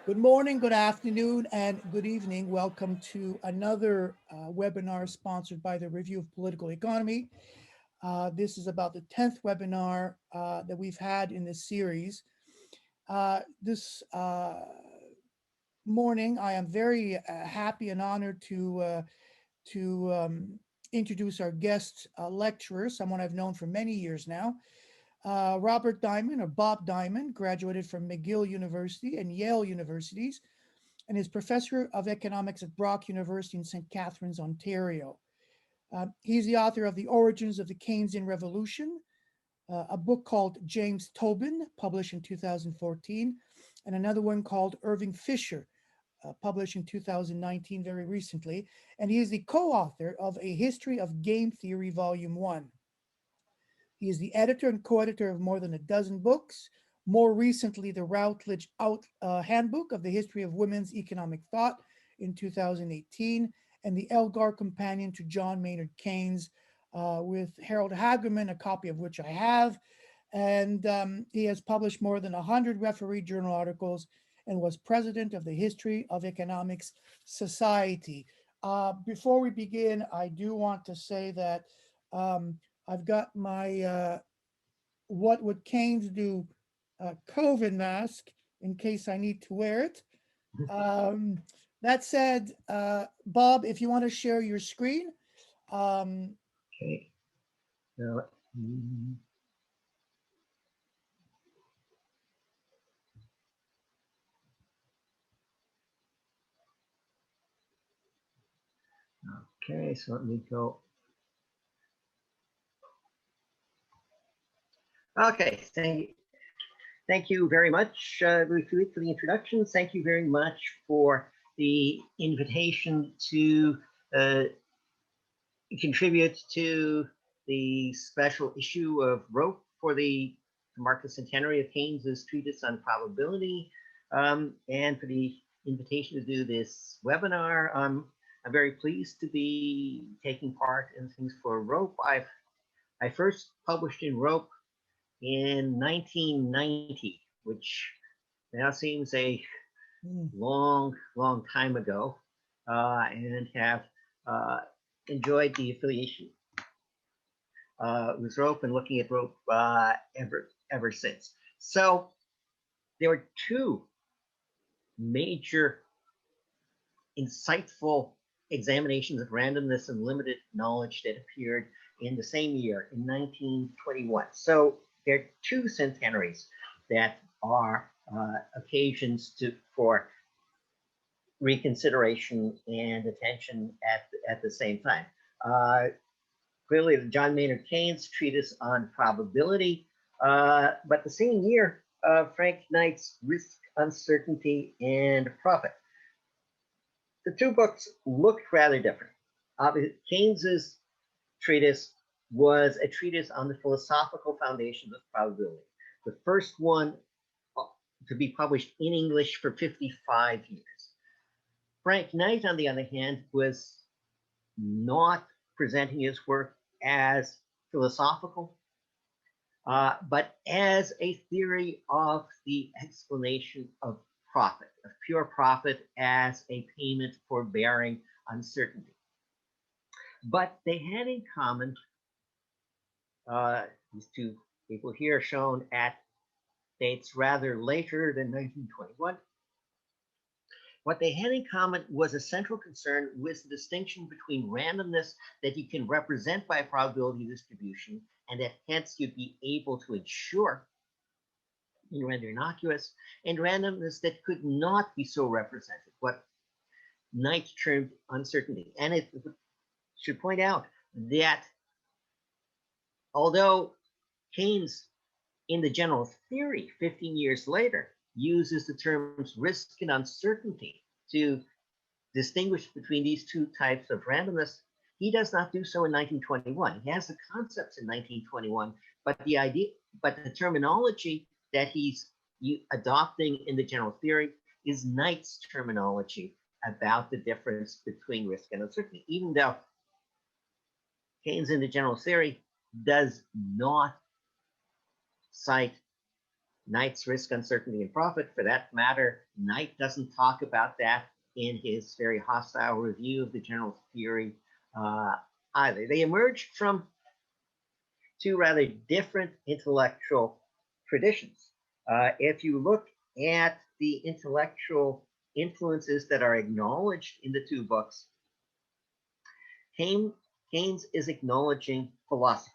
Good morning, good afternoon, and good evening. Welcome to another webinar sponsored by the Review of Political Economy. This is about the 10th webinar that we've had in this series. This morning, I am very happy and honored to introduce our guest lecturer, someone I've known for many years now. Robert Dimand, or Bob Dimand, graduated from McGill University and Yale Universities, and is professor of economics at Brock University in St. Catharines, Ontario. He's the author of The Origins of the Keynesian Revolution, a book called James Tobin, published in 2014, and another one called Irving Fisher, published in 2019, very recently. And he is the co-author of A History of Game Theory, Volume 1. He is the editor and co-editor of more than a dozen books, more recently the Routledge Handbook of the History of Women's Economic Thought in 2018, and the Elgar Companion to John Maynard Keynes with Harold Hagerman, a copy of which I have. And he has published more than 100 referee journal articles and was president of the History of Economics Society. Before we begin, I do want to say that I've got my What Would Keynes Do COVID mask in case I need to wear it. That said, Bob, if you want to share your screen. Okay. So, okay, so let me go. Okay, thank you very much, Louis-Philippe, for the introduction. Thank you very much for the invitation to contribute to the special issue of Rope for the mark the centenary of Keynes's treatise on probability, and for the invitation to do this webinar. I'm very pleased to be taking part in things for Rope. I first published in Rope in 1990, which now seems a long time ago, and have enjoyed the affiliation with Rope and looking at Rope ever since. So there were two major insightful examinations of randomness and limited knowledge that appeared in the same year, in 1921. So there are two centenaries that are occasions for reconsideration and attention at the same time. Clearly, the John Maynard Keynes treatise on probability, but the same year, Frank Knight's Risk, Uncertainty, and Profit. The two books looked rather different. Keynes's treatise was a treatise on the philosophical foundations of probability, the first one to be published in English for 55 years. Frank Knight, on the other hand, was not presenting his work as philosophical, but as a theory of the explanation of profit, of pure profit as a payment for bearing uncertainty. But they had in common, these two people here shown at dates rather later than 1921, what they had in common was a central concern with the distinction between randomness that you can represent by a probability distribution and that hence you'd be able to ensure in rather innocuous, and randomness that could not be so represented, what Knight termed uncertainty. And it should point out that although Keynes, in the general theory 15 years later, uses the terms risk and uncertainty to distinguish between these two types of randomness, he does not do so in 1921. He has the concepts in 1921, but the terminology that he's adopting in the general theory is Knight's terminology about the difference between risk and uncertainty, even though Keynes in the general theory does not cite Knight's Risk, Uncertainty, and Profit. For that matter, Knight doesn't talk about that in his very hostile review of the general theory either. They emerged from two rather different intellectual traditions. If you look at the intellectual influences that are acknowledged in the two books, Keynes is acknowledging philosophers,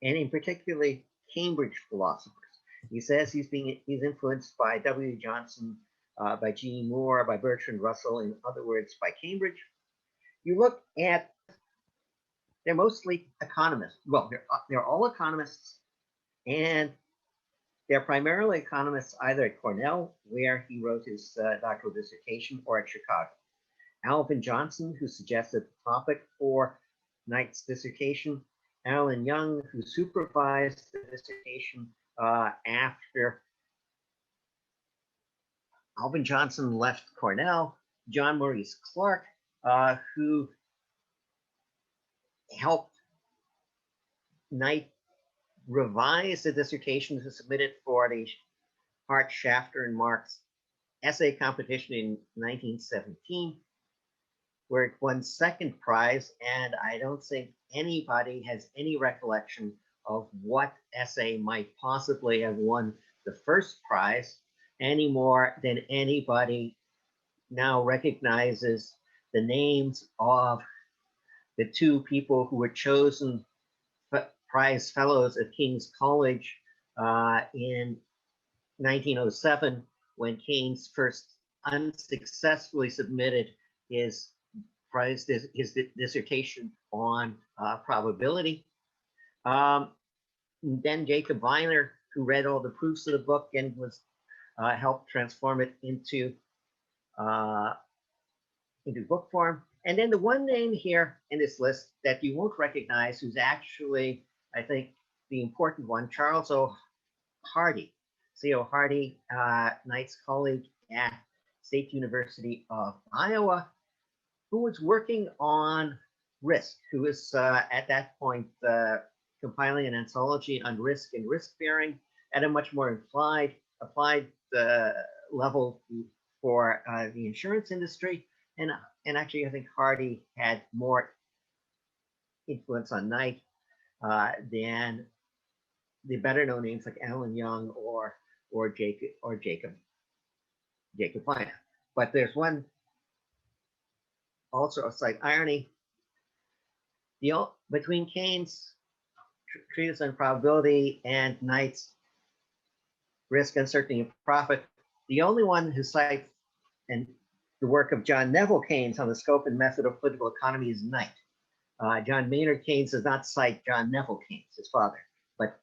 and in particularly Cambridge philosophers. He says he's influenced by W. Johnson, by G. Moore, by Bertrand Russell, in other words, by Cambridge. You look at, they're mostly economists. Well, they're all economists, and they're primarily economists either at Cornell, where he wrote his doctoral dissertation, or at Chicago. Alvin Johnson, who suggested the topic for Knight's dissertation, Alan Young, who supervised the dissertation after Alvin Johnson left Cornell, John Maurice Clark, who helped Knight revise the dissertation to submit it for the Hart, Shafter, and Marks essay competition in 1917, where it won second prize, and I don't think anybody has any recollection of what essay might possibly have won the first prize any more than anybody now recognizes the names of the two people who were chosen prize fellows at King's College in 1907, when Keynes first unsuccessfully submitted his dissertation on probability. Then Jacob Weiner, who read all the proofs of the book and was helped transform it into book form. And then the one name here in this list that you won't recognize, who's actually, I think, the important one, Charles O. Hardy. C.O. Hardy, Knight's colleague at State University of Iowa, who was working on risk, who was at that point compiling an anthology on risk and risk bearing at a much more applied level for the insurance industry. And actually, I think Hardy had more influence on Knight than the better known names like Alan Young or Jacob Weiner. But there's one also a slight irony. Between Keynes' treatise on probability and Knight's Risk, Uncertainty, and Profit, the only one who cites and the work of John Neville Keynes on the scope and method of political economy is Knight. John Maynard Keynes does not cite John Neville Keynes, his father, but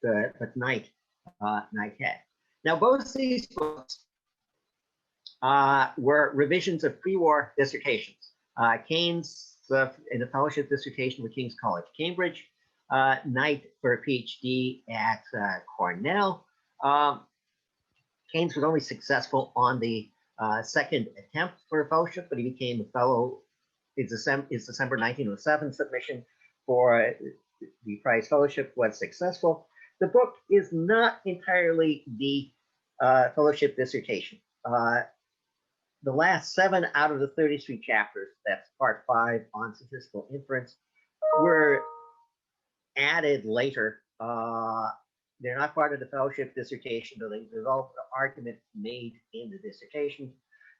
Knight had. Now, both these books were revisions of pre-war dissertations. Keynes in the fellowship dissertation with King's College, Cambridge, Knight for a PhD at Cornell. Keynes was only successful on the second attempt for a fellowship, but he became a fellow. His December 1907 submission for the prize fellowship was successful. The book is not entirely the fellowship dissertation. The last 7 out of the 33 chapters, that's part 5 on statistical inference, were added later. They're not part of the fellowship dissertation, though they resolve the argument made in the dissertation.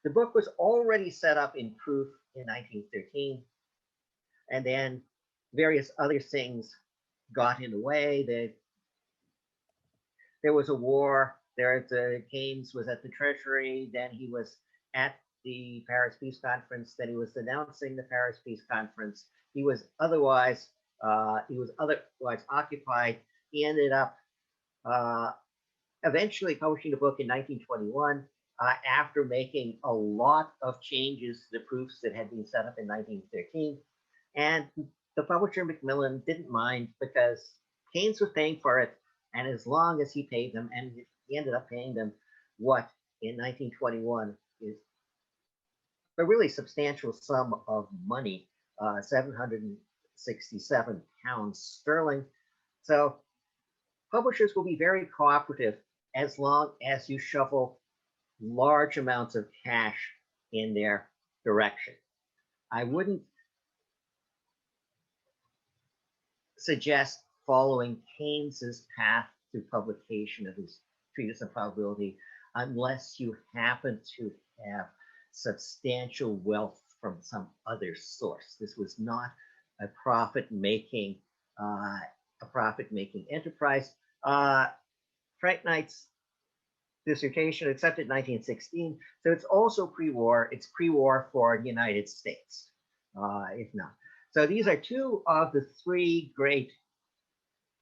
The book was already set up in proof in 1913, and then various other things got in the way. There was a war. Keynes was at the Treasury. Then he was at the Paris Peace Conference. Then he was announcing the Paris Peace Conference. He was otherwise occupied. He ended up eventually publishing the book in 1921 after making a lot of changes to the proofs that had been set up in 1913. And the publisher, Macmillan, didn't mind because Keynes was paying for it. And as long as he paid them, and he ended up paying them what in 1921 is a really substantial sum of money, 767 pounds sterling. So publishers will be very cooperative as long as you shovel large amounts of cash in their direction. I wouldn't suggest following Keynes's path to publication of his treatise on probability unless you happen to have substantial wealth from some other source. This was not a profit-making enterprise. Frank Knight's dissertation accepted in 1916, so it's also pre-war. It's pre-war for the United States, if not. So these are two of the three great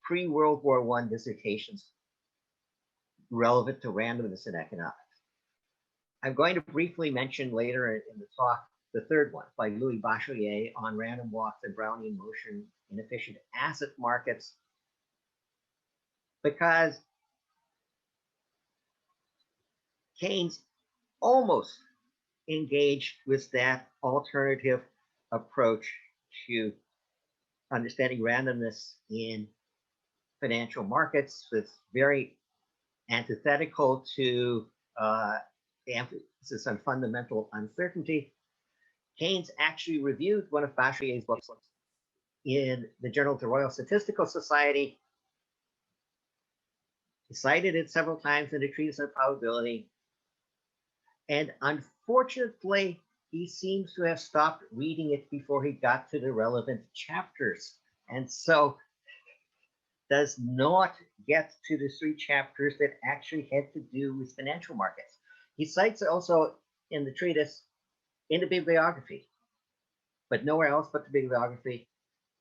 pre-World War I dissertations relevant to randomness in economics. I'm going to briefly mention later in the talk the third one by Louis Bachelier on random walks and Brownian motion in efficient asset markets, because Keynes almost engaged with that alternative approach to understanding randomness in financial markets. It's very antithetical to the emphasis on fundamental uncertainty. Keynes actually reviewed one of Bachelier's books in the Journal of the Royal Statistical Society. He cited it several times in a treatise on probability. And unfortunately, he seems to have stopped reading it before he got to the relevant chapters. And so does not get to the three chapters that actually had to do with financial markets. He cites also in the treatise, in the bibliography, but nowhere else but the bibliography,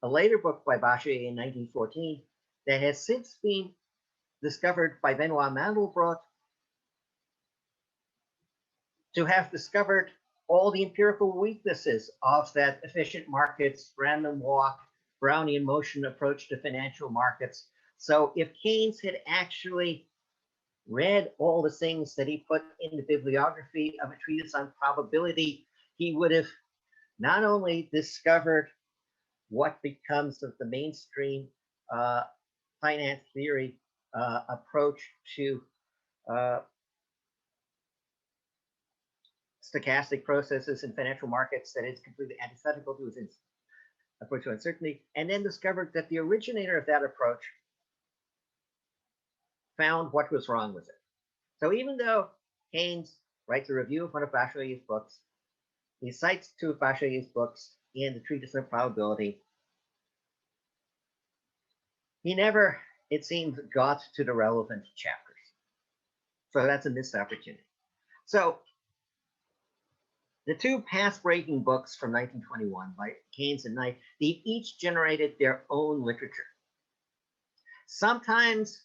a later book by Bachelier in 1914 that has since been discovered by Benoit Mandelbrot to have discovered all the empirical weaknesses of that efficient markets, random walk, Brownian motion approach to financial markets. So if Keynes had actually read all the things that he put in the bibliography of a treatise on probability, he would have not only discovered what becomes of the mainstream finance theory approach to stochastic processes in financial markets that is completely antithetical to his approach to uncertainty, and then discovered that the originator of that approach found what was wrong with it. So even though Keynes writes a review of one of Bachelier's books, he cites two of Bachelier's books in the treatise on probability, he never, it seems, got to the relevant chapters. So that's a missed opportunity. So the two path-breaking books from 1921 by Keynes and Knight, they each generated their own literature. Sometimes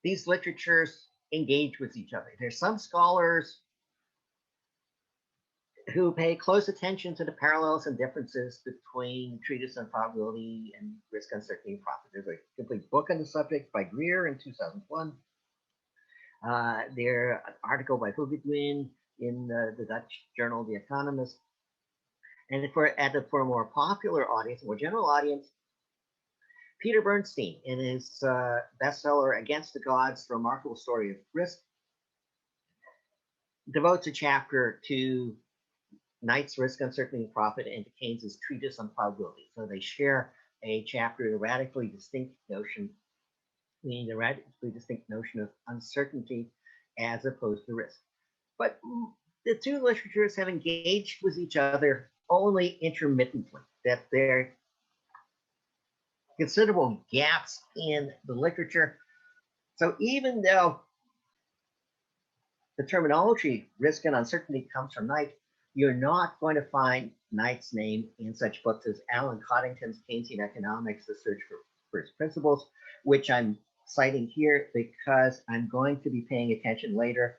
these literatures engage with each other. There's some scholars who pay close attention to the parallels and differences between treatise on probability and risk, uncertainty, and profit. There's a complete book on the subject by Greer in 2001. There's an article by Bougrine in the Dutch journal The Economist. And for a more popular audience, a more general audience, Peter Bernstein, in his bestseller Against the Gods, The Remarkable Story of Risk, devotes a chapter to Knight's Risk, Uncertainty, and Profit and to Keynes's Treatise on Probability. So they share a chapter, a radically distinct notion, meaning the radically distinct notion of uncertainty as opposed to risk. But the two literatures have engaged with each other only intermittently, that there are considerable gaps in the literature. So even though the terminology risk and uncertainty comes from Knight, you're not going to find Knight's name in such books as Alan Coddington's Keynesian Economics, The Search for First Principles, which I'm citing here because I'm going to be paying attention later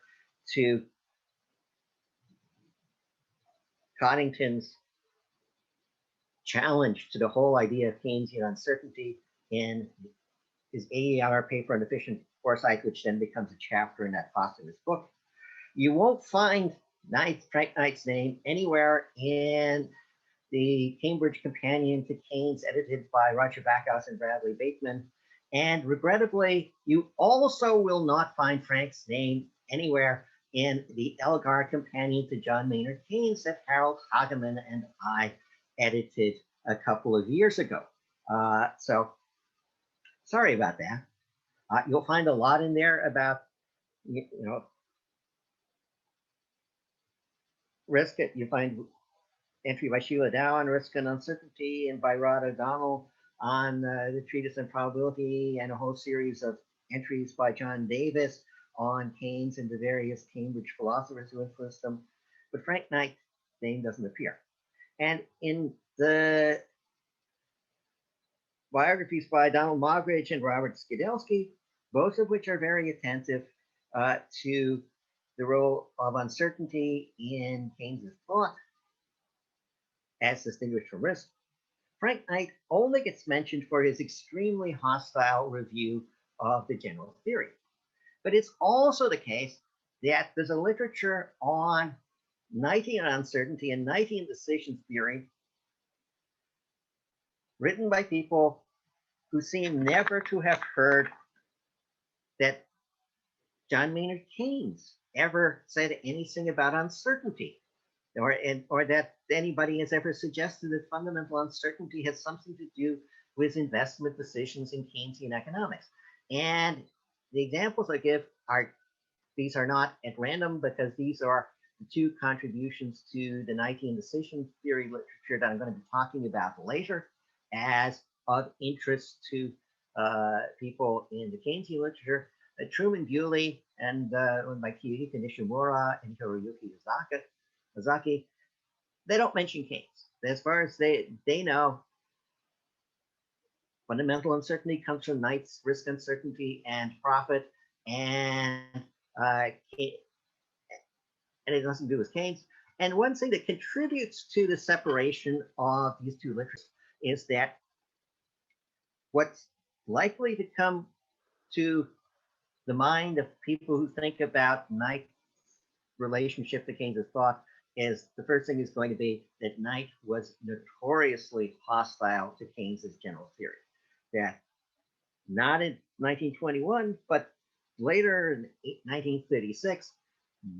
to Coddington's challenge to the whole idea of Keynesian uncertainty in his AER paper on efficient foresight, which then becomes a chapter in that posthumous book. You won't find Frank Knight's name anywhere in the Cambridge Companion to Keynes, edited by Roger Backhouse and Bradley Bateman, And regrettably, you also will not find Frank's name anywhere in the Elgar Companion to John Maynard Keynes that Harold Hageman and I edited a couple of years ago. So sorry about that. You'll find a lot in there about, risk. You find entry by Sheila Dow on risk and uncertainty, and by Rod O'Donnell on the treatise on probability, and a whole series of entries by John Davis on Keynes and the various Cambridge philosophers who influenced them. But Frank Knight's name doesn't appear. And in the biographies by Donald Moggridge and Robert Skidelsky, both of which are very attentive to the role of uncertainty in Keynes's thought, as distinguished from risk, Frank Knight only gets mentioned for his extremely hostile review of the general theory. But it's also the case that there's a literature on Knightian uncertainty and Knightian decision theory written by people who seem never to have heard that John Maynard Keynes ever said anything about uncertainty, or that anybody has ever suggested that fundamental uncertainty has something to do with investment decisions in Keynesian economics. And the examples I give these are not at random, because these are the two contributions to the Knightian decision theory literature that I'm going to be talking about later as of interest to people in the Keynesian literature. Truman Bewley and by Kiyuhiko Nishimura and Hiroyuki Ozaki, they don't mention Keynes. As far as they know, fundamental uncertainty comes from Knight's risk, uncertainty, and profit, and it has nothing to do with Keynes. And one thing that contributes to the separation of these two literatures is that what's likely to come to the mind of people who think about Knight's relationship to Keynes's thought is the first thing is going to be that Knight was notoriously hostile to Keynes's general theory. That not in 1921, but later in 1936,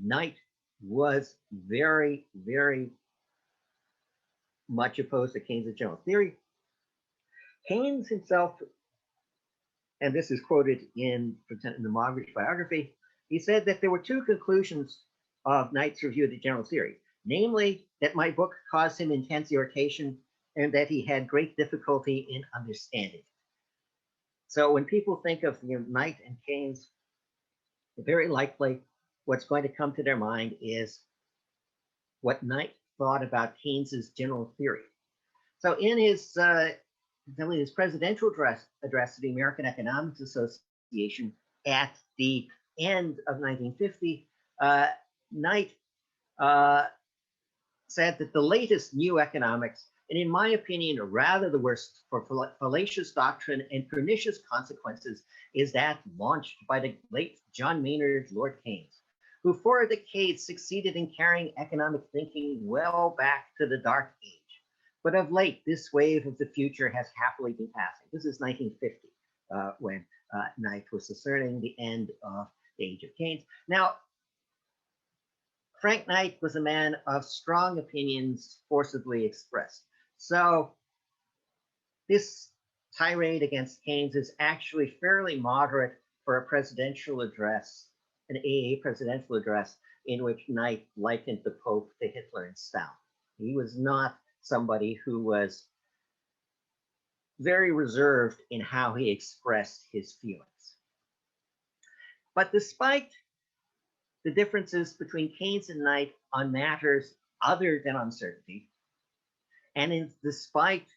Knight was very, very much opposed to Keynes's general theory. Keynes himself, and this is quoted in the Moggridge biography, he said that there were two conclusions of Knight's review of the general theory, namely that my book caused him intense irritation and that he had great difficulty in understanding it. So when people think of Knight and Keynes, very likely what's going to come to their mind is what Knight thought about Keynes's general theory. So in his presidential address to the American Economics Association at the end of 1950, Knight said that the latest new economics, and in my opinion, rather the worst for fallacious doctrine and pernicious consequences, is that launched by the late John Maynard Lord Keynes, who for decades succeeded in carrying economic thinking well back to the Dark Age. But of late, this wave of the future has happily been passing. This is 1950, when Knight was discerning the end of the age of Keynes. Now, Frank Knight was a man of strong opinions forcibly expressed. So this tirade against Keynes is actually fairly moderate for a presidential address, an AA presidential address, in which Knight likened the Pope to Hitler and Stalin. He was not somebody who was very reserved in how he expressed his feelings. But despite the differences between Keynes and Knight on matters other than uncertainty, and despite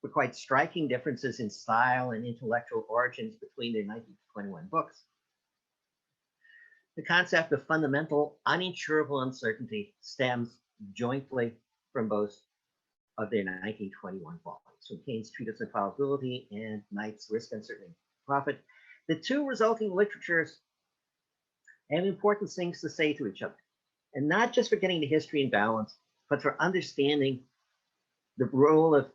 the quite striking differences in style and intellectual origins between their 1921 books, the concept of fundamental uninsurable uncertainty stems jointly from both of their 1921 volumes, from Keynes' Treatise on Probability and Knight's Risk, Uncertainty, and Profit. The two resulting literatures have important things to say to each other, and not just for getting the history in balance, but for understanding the role of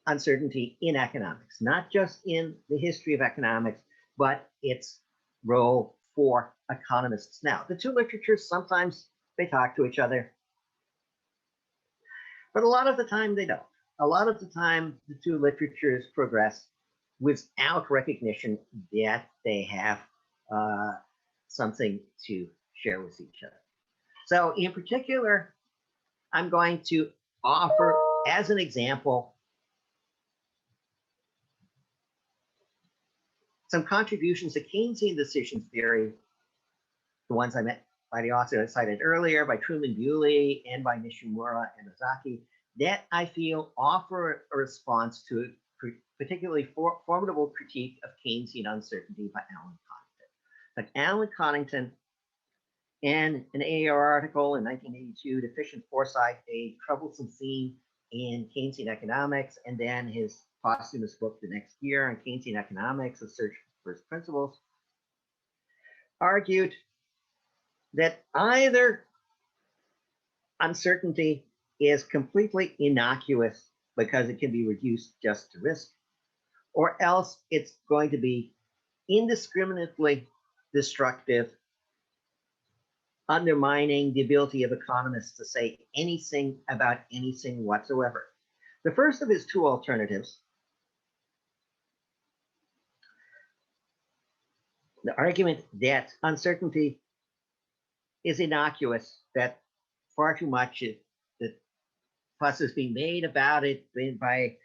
uncertainty in economics, not just in the history of economics, but its role for economists now. The two literatures, sometimes they talk to each other, but a lot of the time they don't. A lot of the time, the two literatures progress without recognition that they have something to share with each other. So, in particular, I'm going to offer as an example some contributions to Keynesian decision theory, the ones I met by the author I cited earlier, by Truman Bewley and by Nishimura and Ozaki, that I feel offer a response to a particularly formidable critique of Keynesian uncertainty by Alan Connington. Like Alan Connington, in an AAR article in 1982, Deficient Foresight, a troublesome theme in Keynesian economics, and then his posthumous book the next year on Keynesian economics, A Search for First Principles, argued that either uncertainty is completely innocuous because it can be reduced just to risk, or else it's going to be indiscriminately destructive, undermining the ability of economists to say anything about anything whatsoever. The first of his two alternatives, the argument that uncertainty is innocuous, that far too much that fuss is being made about it by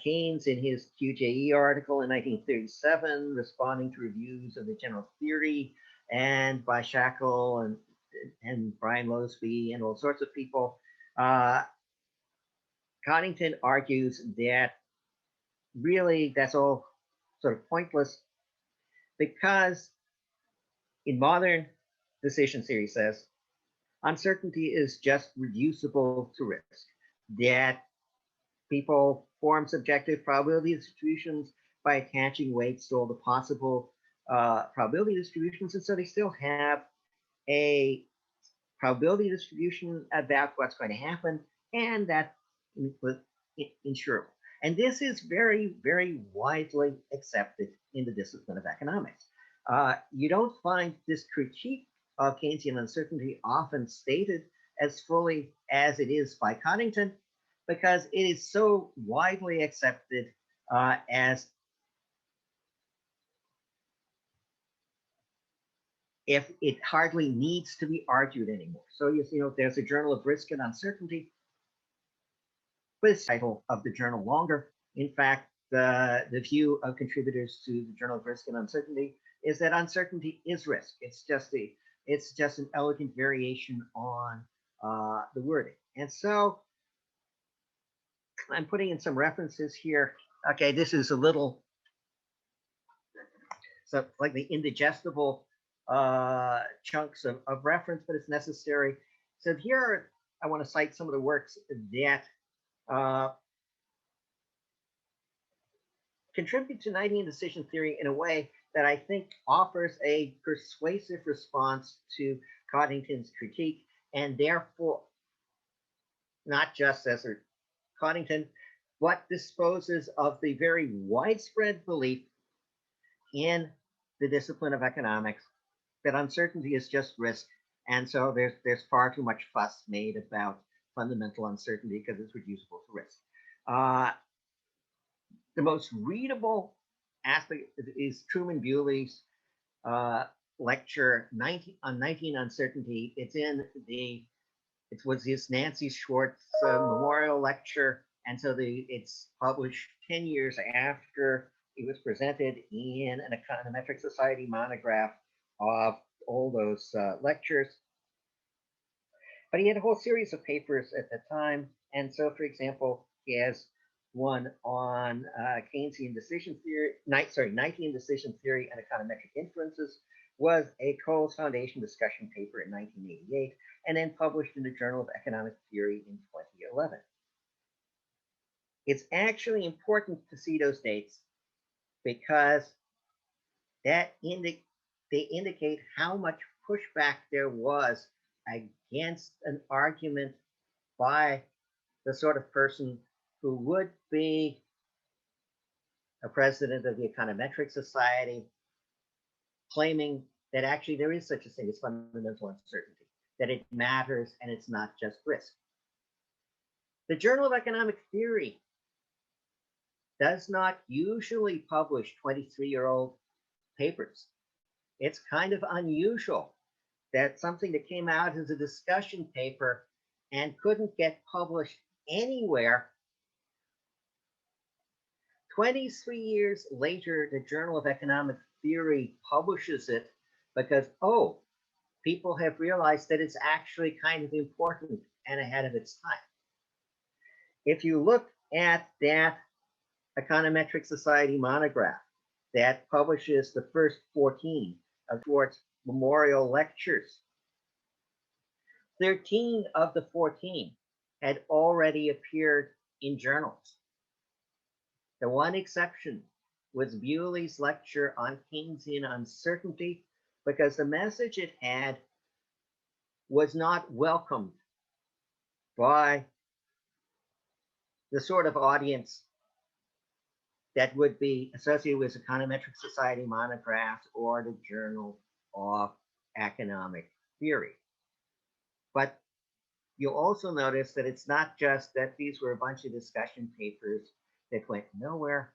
Keynes in his QJE article in 1937, responding to reviews of the general theory, and by Shackle and Brian Mosby and all sorts of people. Connington argues that really that's all sort of pointless because in modern decision theory says uncertainty is just reducible to risk, that people form subjective probability distributions by attaching weights to all the possible probability distributions, and so they still have a probability distribution about what's going to happen, and that's insurable. And this is very, very widely accepted in the discipline of economics. You don't find this critique of Keynesian uncertainty often stated as fully as it is by Connington, because it is so widely accepted as if it hardly needs to be argued anymore. So you know, there's a Journal of Risk and Uncertainty, but it's the title of the journal longer. In fact, the view of contributors to the Journal of Risk and Uncertainty is that uncertainty is risk. It's just an elegant variation on the wording. And so I'm putting in some references here. Okay, this is a little so like the indigestible chunks of reference, but it's necessary. So here I want to cite some of the works that contribute to Knightian decision theory in a way that I think offers a persuasive response to Coddington's critique, and therefore not just as a Coddington, but disposes of the very widespread belief in the discipline of economics that uncertainty is just risk, and so there's far too much fuss made about fundamental uncertainty because it's reducible to risk. The most readable aspect is Truman Bewley's lecture on 19 uncertainty. It was this Nancy Schwartz memorial lecture, and so it's published 10 years after it was presented in an Econometric Society monograph of all those lectures. But he had a whole series of papers at the time, and so, for example, he has one on Keynesian decision theory, Knightian decision theory and econometric inferences, was a Coles Foundation discussion paper in 1988, and then published in the Journal of Economic Theory in 2011. It's actually important to see those dates because they indicate how much pushback there was against an argument by the sort of person who would be a president of the Econometric Society, claiming that actually there is such a thing as fundamental uncertainty, that it matters and it's not just risk. The Journal of Economic Theory does not usually publish 23-year-old papers. It's kind of unusual that something that came out as a discussion paper and couldn't get published anywhere. 23 years later, the Journal of Economic Theory publishes it because, oh, people have realized that it's actually kind of important and ahead of its time. If you look at that Econometric Society monograph that publishes the first 14 of Schwartz's memorial lectures, 13 of the 14 had already appeared in journals. The one exception was Bewley's lecture on Keynesian uncertainty, because the message it had was not welcomed by the sort of audience that would be associated with Econometric Society monographs or the Journal of Economic Theory. But you'll also notice that it's not just that these were a bunch of discussion papers that went nowhere.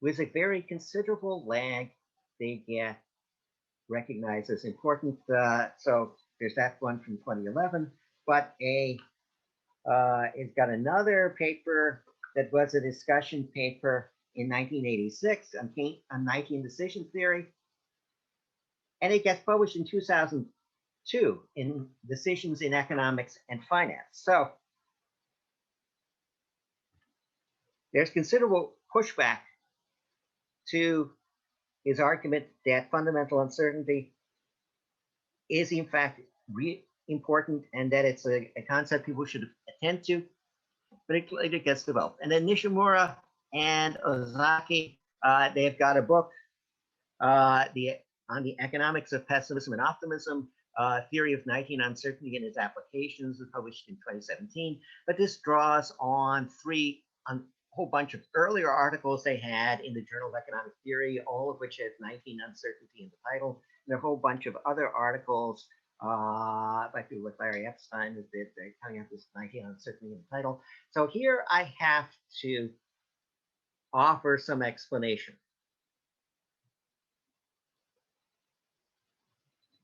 With a very considerable lag, they get recognized as important. So there's that one from 2011, but it's got another paper that was a discussion paper in 1986 on Knightian decision theory, and it gets published in 2002 in Decisions in Economics and Finance. So there's considerable pushback to his argument that fundamental uncertainty is in fact important and that it's a concept people should attend to, but it later gets developed. And then Nishimura and Ozaki, they've got a book on the economics of pessimism and optimism, theory of Knightian uncertainty and its applications, was published in 2017. But this draws on a whole bunch of earlier articles they had in the Journal of Economic Theory, all of which have Knightian uncertainty in the title, and a whole bunch of other articles by people like Larry Epstein that they're coming up with Knightian uncertainty in the title. So here I have to offer some explanation.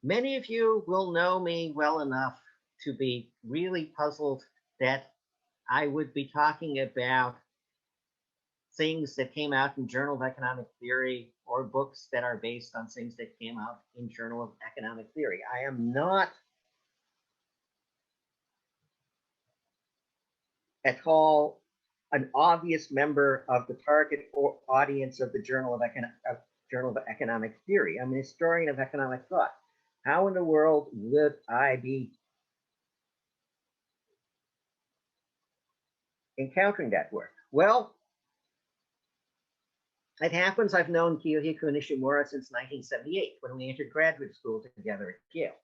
Many of you will know me well enough to be really puzzled that I would be talking about things that came out in Journal of Economic Theory or books that are based on things that came out in Journal of Economic Theory. I am not at all an obvious member of the target audience of the Journal of Economic Theory. I'm a historian of economic thought. How in the world would I be encountering that work? Well, it happens I've known Kiyohiko Nishimura since 1978, when we entered graduate school together at Yale.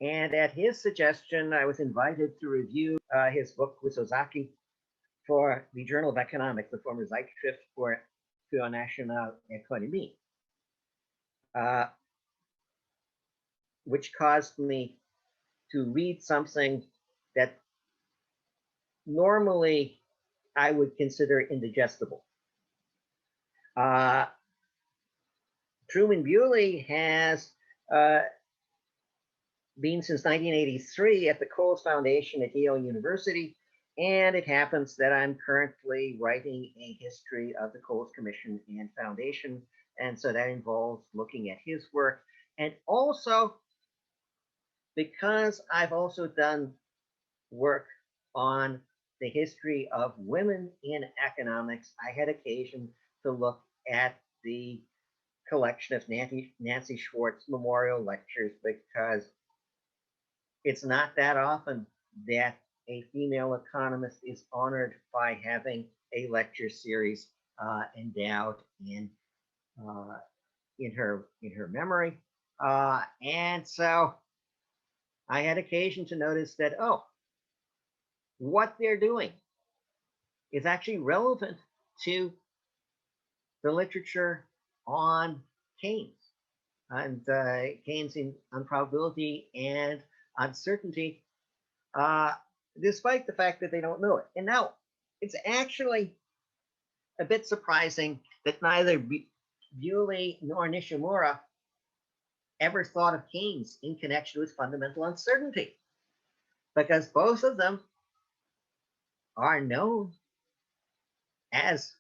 And at his suggestion, I was invited to review his book with Ozaki for the Journal of Economics, the former Zeitschrift für Nationale Ökonomie, which caused me to read something that normally I would consider indigestible. Truman Bewley has been since 1983 at the Coles Foundation at Yale University, and it happens that I'm currently writing a history of the Coles Commission and Foundation, and so that involves looking at his work. And also, because I've also done work on the history of women in economics, I had occasion to look at the collection of Nancy Schwartz memorial lectures, because it's not that often that a female economist is honored by having a lecture series endowed in her memory. And so I had occasion to notice that, oh, what they're doing is actually relevant to the literature on Keynes and Keynes on probability and uncertainty, despite the fact that they don't know it. And now it's actually a bit surprising that neither Bewley nor Nishimura ever thought of Keynes in connection with fundamental uncertainty, because both of them are known as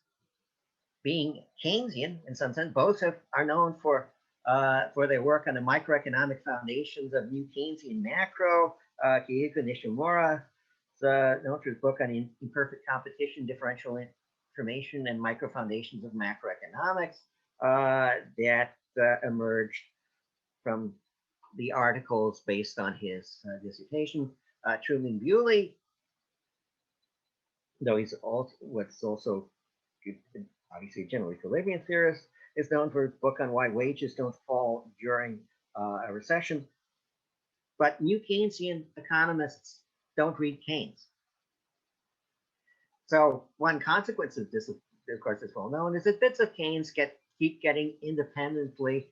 being Keynesian in some sense. Both are known for their work on the microeconomic foundations of new Keynesian macro. Kiyuko Nishimura is known for his book on imperfect competition, differential information, and micro foundations of macroeconomics that emerged from the articles based on his dissertation. Truman Bewley, though he's also what's also obviously a general equilibrium theorist, is known for his book on why wages don't fall during a recession. But new Keynesian economists don't read Keynes. So one consequence of this, of course, is well known, is that bits of Keynes keep getting independently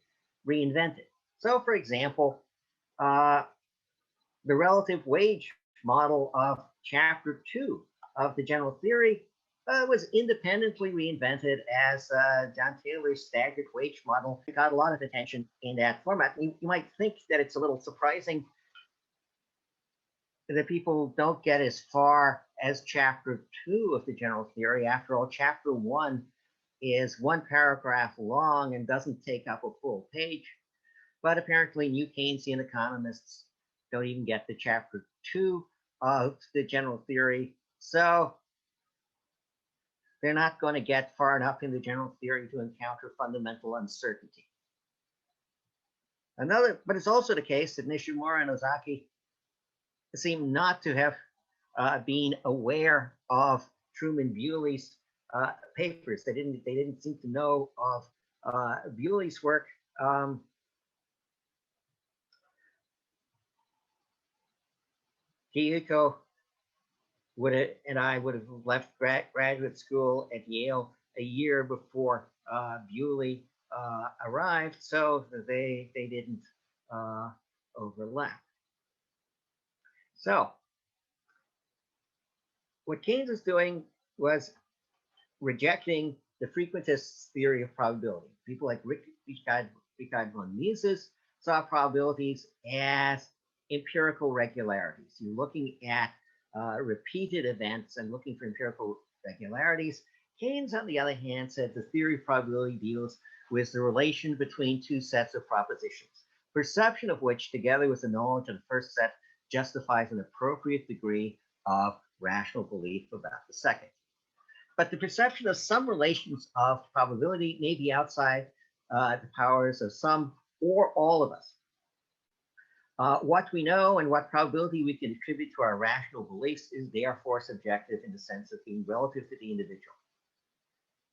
reinvented. So, for example, the relative wage model of chapter 2 of the general theory was independently reinvented as John Taylor's staggered wage model. It got a lot of attention in that format. You might think that it's a little surprising that people don't get as far as chapter 2 of the general theory. After all, chapter 1 is one paragraph long and doesn't take up a full page. But apparently new Keynesian economists don't even get to chapter 2 of the general theory. So they're not going to get far enough in the general theory to encounter fundamental uncertainty. But it's also the case that Nishimura and Ozaki seem not to have been aware of Truman Bewley's papers. They didn't seem to know of Bewley's work. Kiyuko and I would have left graduate school at Yale a year before Bewley arrived, so they didn't overlap. So what Keynes is doing was rejecting the frequentist theory of probability. People like Richard von Mises saw probabilities as empirical regularities. You're looking at repeated events and looking for empirical regularities. Keynes, on the other hand, said the theory of probability deals with the relation between two sets of propositions, perception of which, together with the knowledge of the first set, justifies an appropriate degree of rational belief about the second. But the perception of some relations of probability may be outside the powers of some or all of us. What we know and what probability we can attribute to our rational beliefs is therefore subjective in the sense of being relative to the individual.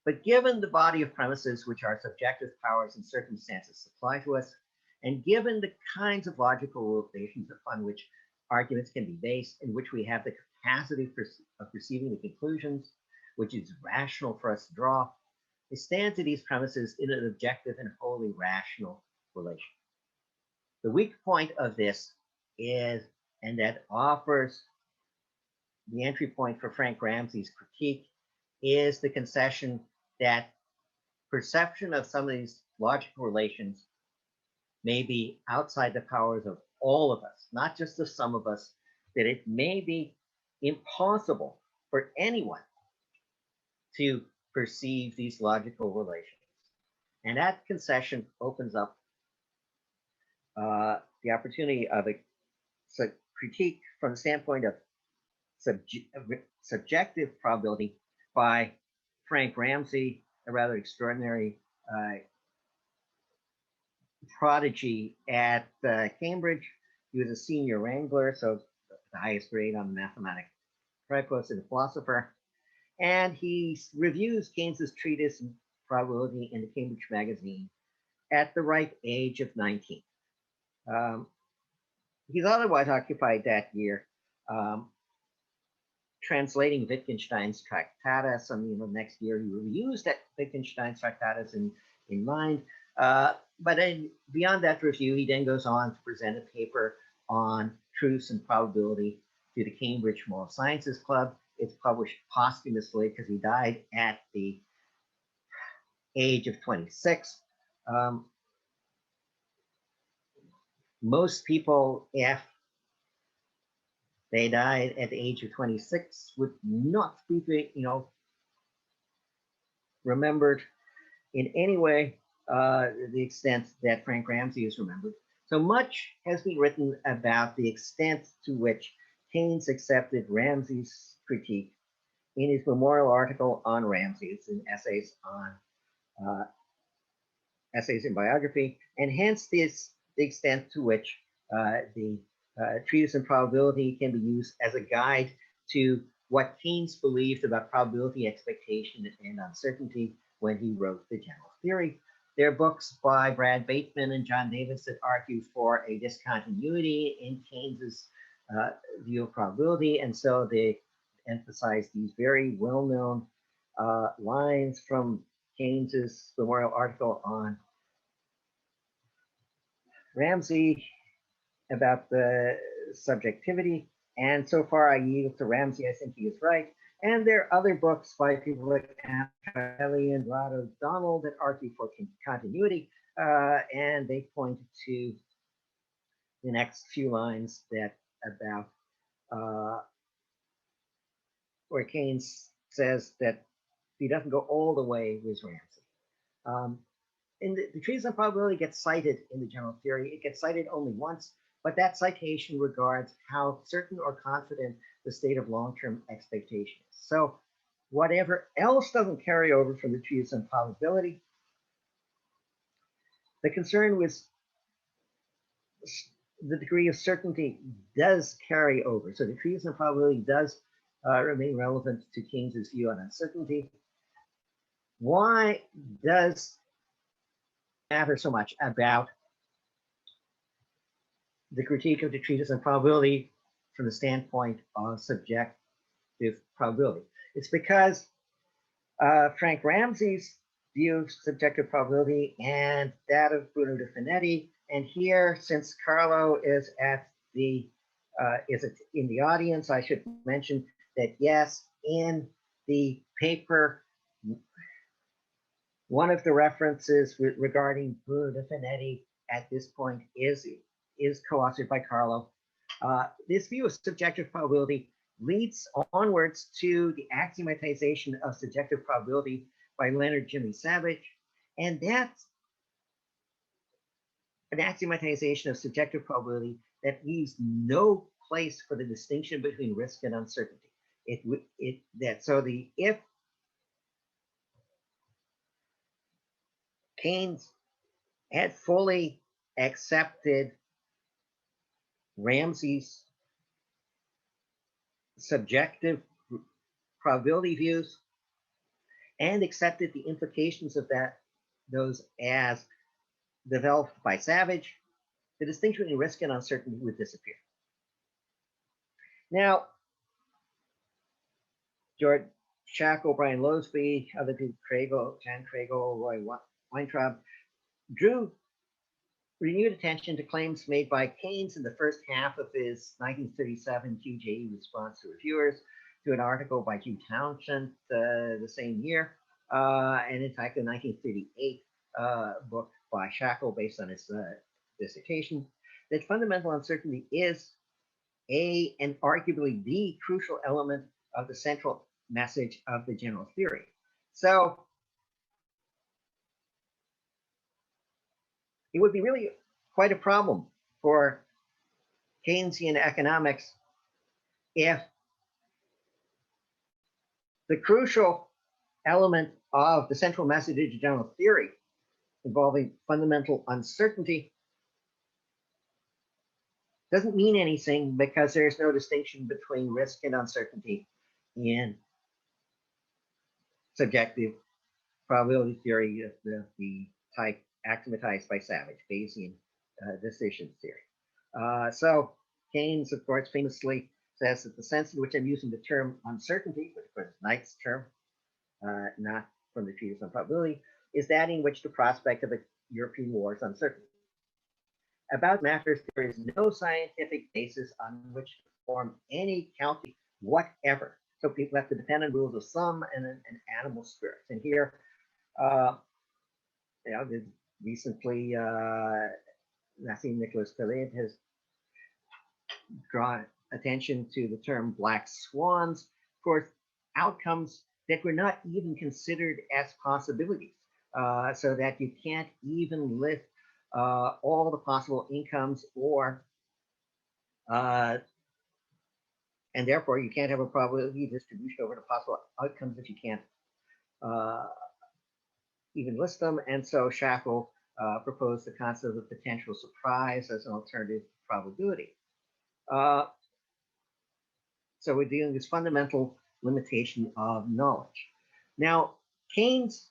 But given the body of premises which our subjective powers and circumstances supply to us, and given the kinds of logical relations upon which arguments can be based, in which we have the capacity of perceiving the conclusions which is rational for us to draw, we stand to these premises in an objective and wholly rational relation. The weak point of this is, and that offers the entry point for Frank Ramsey's critique, is the concession that perception of some of these logical relations may be outside the powers of all of us, not just of some of us, that it may be impossible for anyone to perceive these logical relations. And that concession opens up the opportunity of a critique from the standpoint of subjective probability by Frank Ramsey, a rather extraordinary prodigy at Cambridge. He was a senior wrangler, so the highest grade on the mathematics precoce and a philosopher. And he reviews Keynes's treatise on probability in the Cambridge magazine at the ripe age of 19. He's otherwise occupied that year translating Wittgenstein's Tractatus. I mean, the next year he reviews that Wittgenstein's Tractatus in mind. But then beyond that review, he then goes on to present a paper on truths and probability to the Cambridge Moral Sciences Club. It's published posthumously because he died at the age of 26. Most people, if they died at the age of 26, would not be, remembered in any way the extent that Frank Ramsey is remembered. So much has been written about the extent to which Keynes accepted Ramsey's critique in his memorial article on Ramsey. It's in essays in biography, and hence the extent to which the treatise on probability can be used as a guide to what Keynes believed about probability, expectation, and uncertainty when he wrote the general theory. There are books by Brad Bateman and John Davis that argue for a discontinuity in Keynes's view of probability, and so they emphasize these very well-known lines from Keynes's memorial article on Ramsey about the subjectivity. And so far I yield to Ramsey. I think he is right. And there are other books by people like Kelly and Rod O'Donnell that argue for continuity. And they point to the next few lines that about where Keynes says that he doesn't go all the way with Ramsey. And the treatise on probability gets cited in the general theory. It gets cited only once, but that citation regards how certain or confident the state of long-term expectation is. So whatever else doesn't carry over from the treatise on probability, the concern with the degree of certainty does carry over. So the treatise on probability does remain relevant to Keynes's view on uncertainty. Why does matter so much about the critique of the treatise on probability from the standpoint of subjective probability? It's because Frank Ramsey's view of subjective probability and that of Bruno de Finetti, and here, since Carlo is at the in the audience, I should mention that yes, in the paper, one of the references regarding Bruno de Finetti at this point is co-authored by Carlo. This view of subjective probability leads onwards to the axiomatization of subjective probability by Leonard Jimmy Savage, and that's an axiomatization of subjective probability that leaves no place for the distinction between risk and uncertainty. If Keynes had fully accepted Ramsey's subjective probability views and accepted the implications of those as developed by Savage, the distinction between risk and uncertainty would disappear. Now, George Shackle, Brian Losby, other people, Jan Kragle, Roy Weintraub, drew renewed attention to claims made by Keynes in the first half of his 1937 QJE response to reviewers, to an article by Hugh Townshend the same year, and in fact, the 1938 book by Shackle based on his dissertation, that fundamental uncertainty is and arguably the crucial element of the central message of the general theory. So it would be really quite a problem for Keynesian economics if the crucial element of the central message of general theory involving fundamental uncertainty doesn't mean anything because there's no distinction between risk and uncertainty in subjective probability theory of the type axiomatized by Savage, Bayesian decision theory. So Keynes, of course, famously says that the sense in which I'm using the term uncertainty, which of course is Knight's term, not from the treatise on probability, is that in which the prospect of a European war is uncertain. About matters, there is no scientific basis on which to form any calculus whatever. So people have to depend on rules of sum and animal spirits. And here, recently, Nicolas Philippe has drawn attention to the term black swans for outcomes that were not even considered as possibilities, so that you can't even list all the possible incomes, or and therefore you can't have a probability distribution over the possible outcomes if you can't even list them. And so Shackle proposed the concept of potential surprise as an alternative to probability. So we're dealing with this fundamental limitation of knowledge. Now, Keynes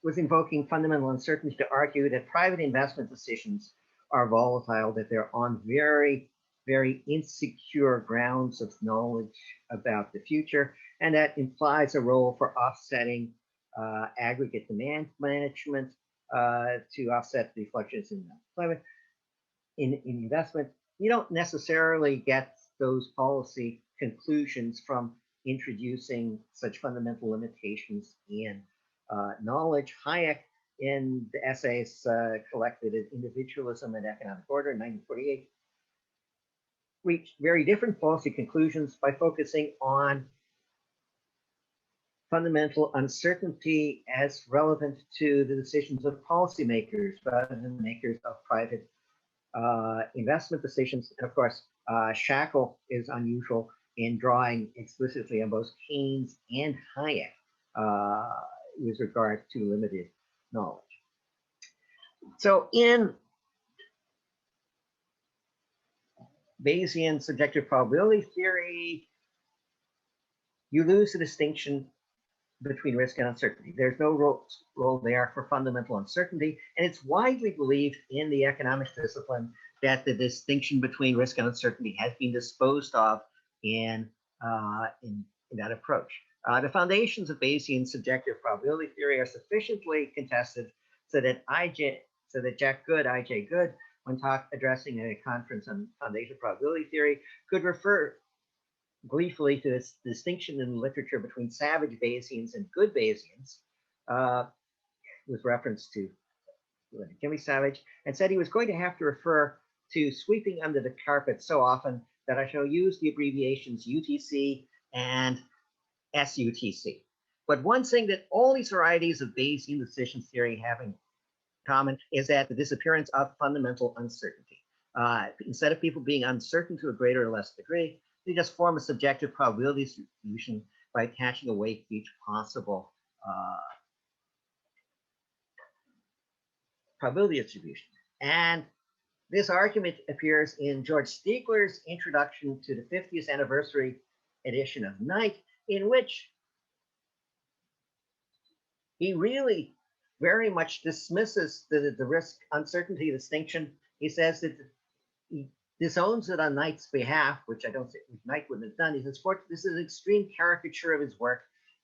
was invoking fundamental uncertainty to argue that private investment decisions are volatile, that they're on very, very insecure grounds of knowledge about the future, and that implies a role for offsetting aggregate demand management to offset the fluctuations in climate. In investment, you don't necessarily get those policy conclusions from introducing such fundamental limitations in knowledge. Hayek, in the essays collected as Individualism and Economic Order in 1948, reached very different policy conclusions by focusing on fundamental uncertainty as relevant to the decisions of policymakers rather than makers of private investment decisions. And of course, Shackle is unusual in drawing explicitly on both Keynes and Hayek with regard to limited knowledge. So in Bayesian subjective probability theory, you lose the distinction between risk and uncertainty. There's no role there for fundamental uncertainty, and it's widely believed in the economics discipline that the distinction between risk and uncertainty has been disposed of in that approach. The foundations of Bayesian subjective probability theory are sufficiently contested so that Jack Good, I.J. Good, when addressing a conference on foundation probability theory, could refer gleefully to this distinction in the literature between savage Bayesians and good Bayesians, with reference to Jimmy Savage, and said he was going to have to refer to sweeping under the carpet so often that I shall use the abbreviations UTC and SUTC. But one thing that all these varieties of Bayesian decision theory have in common is that the disappearance of fundamental uncertainty. Instead of people being uncertain to a greater or less degree, they just form a subjective probability distribution by attaching a weight to each possible probability distribution. And this argument appears in George Stiegler's introduction to the 50th anniversary edition of Knight, in which he really very much dismisses the risk uncertainty distinction. He says that he disowns it on Knight's behalf, which I don't think Knight wouldn't have done. He says, this is an extreme caricature of his work,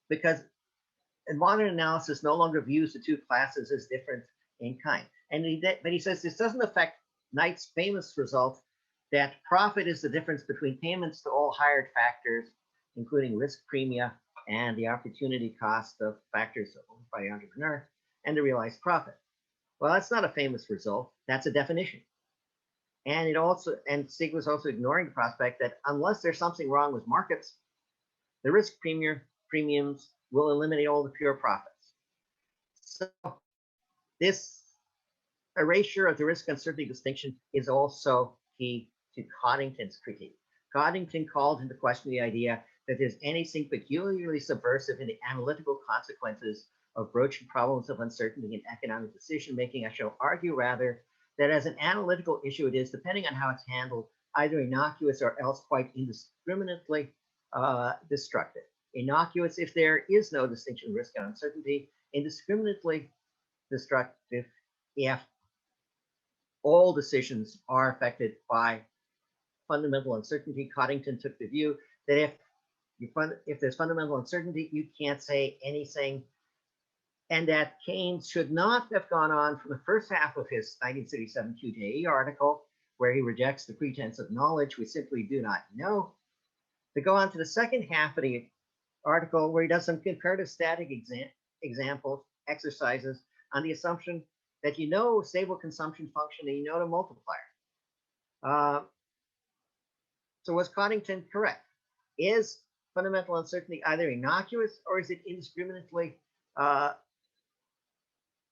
because modern analysis no longer views the two classes as different in kind. But he says this doesn't affect Knight's famous result that profit is the difference between payments to all hired factors, including risk premia and the opportunity cost of factors owned by the entrepreneur, and the realized profit. Well, that's not a famous result. That's a definition. And Stiegler's also ignoring the prospect that unless there's something wrong with markets, the risk premiums will eliminate all the pure profits. So this erasure of the risk uncertainty distinction is also key to Coddington's critique. Coddington called into question the idea that there's anything peculiarly subversive in the analytical consequences of broaching problems of uncertainty in economic decision making. I shall argue rather that as an analytical issue, it is, depending on how it's handled, either innocuous or else quite indiscriminately destructive. Innocuous if there is no distinction of risk and uncertainty, indiscriminately destructive if all decisions are affected by fundamental uncertainty, Coddington took the view that if there's fundamental uncertainty, you can't say anything, and that Keynes should not have gone on from the first half of his 1967 QJE article, where he rejects the pretense of knowledge we simply do not know, to go on to the second half of the article, where he does some comparative static examples, exercises on the assumption that you know stable consumption function and you know the multiplier. So was Coddington correct? Is fundamental uncertainty either innocuous or is it indiscriminately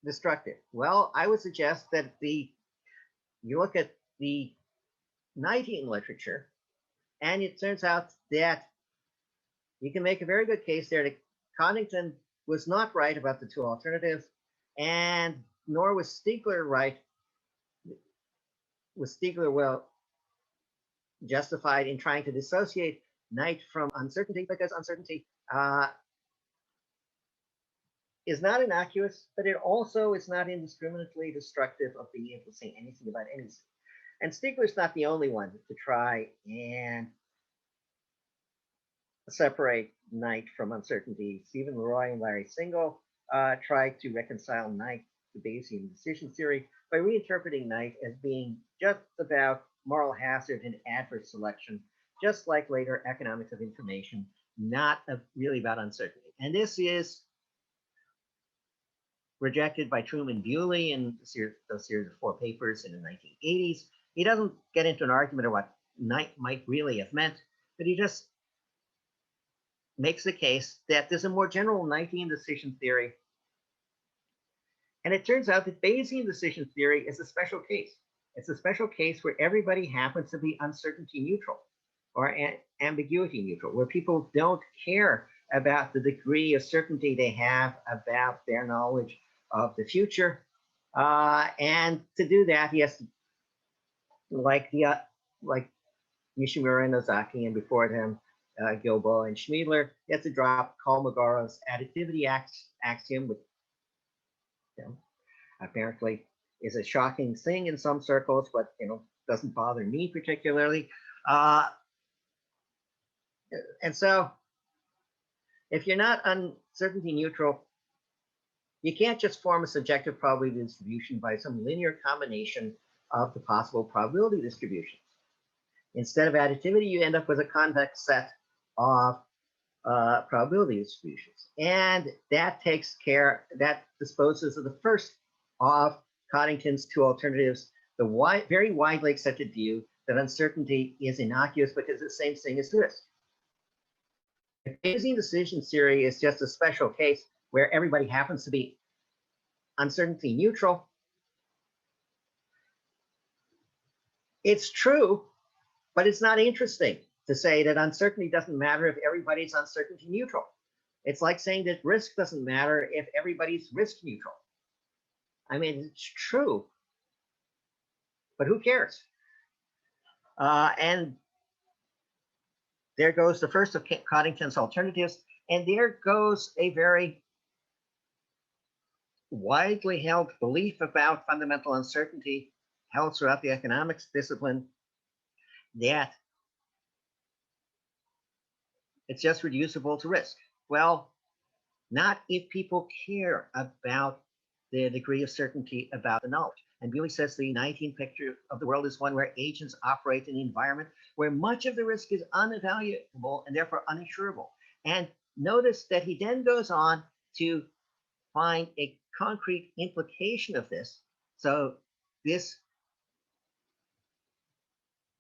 destructive? Well, I would suggest that you look at the Knightian literature, and it turns out that you can make a very good case there that Coddington was not right about the two alternatives, and nor was Stiegler right. Was Stiegler well justified in trying to dissociate Knight from uncertainty, because uncertainty is not innocuous, but it also is not indiscriminately destructive of being able to say anything about anything. And Stiegler's not the only one to try and separate Knight from uncertainty. Stephen Leroy and Larry Singal tried to reconcile Knight to Bayesian decision theory by reinterpreting Knight as being just about moral hazard and adverse selection, just like later economics of information, not really about uncertainty. And this is rejected by Truman Bewley in those series of 4 papers in the 1980s. He doesn't get into an argument of what Knight might really have meant, but he just makes the case that there's a more general Knightian decision theory. And it turns out that Bayesian decision theory is a special case. It's a special case where everybody happens to be uncertainty neutral or ambiguity neutral, where people don't care about the degree of certainty they have about their knowledge of the future. And to do that, he has to, like Nishimura and Ozaki, and before him, Gilbo and Schmiedler, he has to drop Kolmogoro's additivity axiom, which apparently is a shocking thing in some circles, but doesn't bother me particularly. And so, if you're not uncertainty neutral, you can't just form a subjective probability distribution by some linear combination of the possible probability distributions. Instead of additivity, you end up with a convex set of probability distributions. And that disposes of the first of Coddington's two alternatives, the very widely accepted view that uncertainty is innocuous because it's the same thing as risk. Bayesian decision theory is just a special case where everybody happens to be uncertainty neutral. It's true, but it's not interesting to say that uncertainty doesn't matter if everybody's uncertainty neutral. It's like saying that risk doesn't matter if everybody's risk neutral. I mean, it's true, but who cares? And there goes the first of Coddington's alternatives, and there goes a very widely held belief about fundamental uncertainty held throughout the economics discipline, that it's just reducible to risk. Well, not if people care about the degree of certainty about the knowledge. And Bewley says the Knightian picture of the world is one where agents operate in an environment where much of the risk is unevaluable and therefore uninsurable. And notice that he then goes on to find a concrete implication of this. So this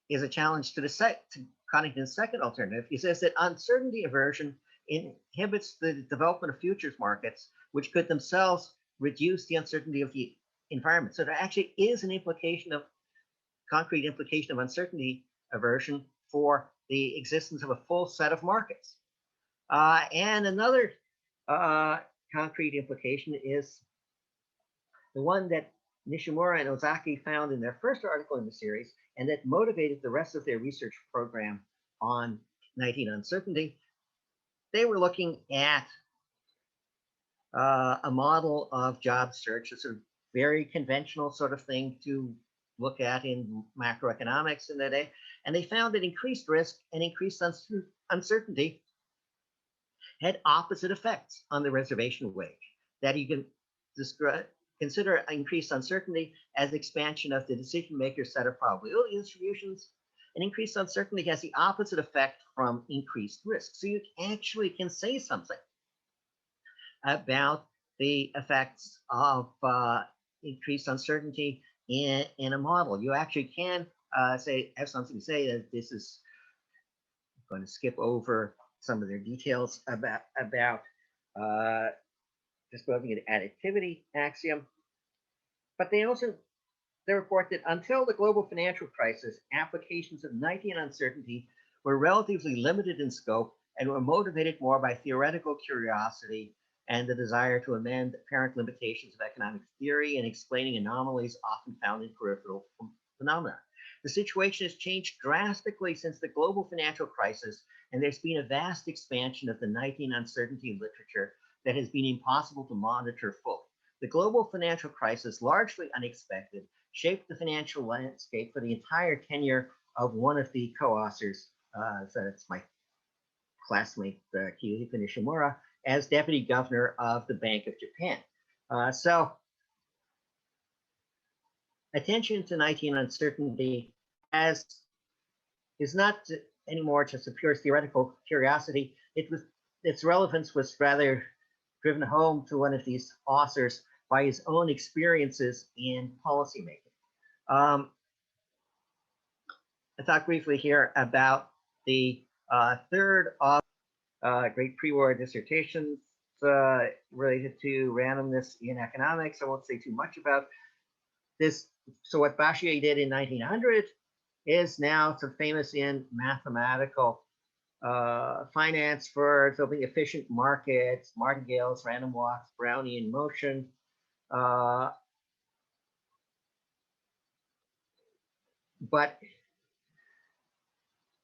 is a challenge to Coddington's second alternative. He says that uncertainty aversion inhibits the development of futures markets, which could themselves reduce the uncertainty of the environment. So there actually is an concrete implication of uncertainty aversion for the existence of a full set of markets. And another concrete implication is the one that Nishimura and Ozaki found in their first article in the series, and that motivated the rest of their research program on Knightian uncertainty. They were looking at a model of job search, a sort of very conventional sort of thing to look at in macroeconomics in that day, and they found that increased risk and increased uncertainty had opposite effects on the reservation wage. That you can consider increased uncertainty as expansion of the decision maker's set of probability distributions, and increased uncertainty has the opposite effect from increased risk. So you actually can say something about the effects of increased uncertainty in a model. You actually can have something to say that this is, I'm going to skip over some of their details about disclosing an additivity axiom. But they report that until the global financial crisis, applications of Knightian uncertainty were relatively limited in scope and were motivated more by theoretical curiosity and the desire to amend apparent limitations of economic theory and explaining anomalies often found in peripheral phenomena. The situation has changed drastically since the global financial crisis, and there's been a vast expansion of the Knightian uncertainty literature that has been impossible to monitor fully. The global financial crisis, largely unexpected, shaped the financial landscape for the entire tenure of one of the co-authors, so that's my classmate, Kiyuhiko Nishimura, as deputy governor of the Bank of Japan. So attention to Knightian uncertainty is not anymore just a pure theoretical curiosity. Its relevance was rather driven home to one of these authors by his own experiences in policymaking. I talked briefly here about the third of great pre-war dissertations related to randomness in economics. I won't say too much about this. So what Bachier did in 1900 is now so famous in mathematical finance for developing efficient markets, martingales, random walks, Brownian motion. But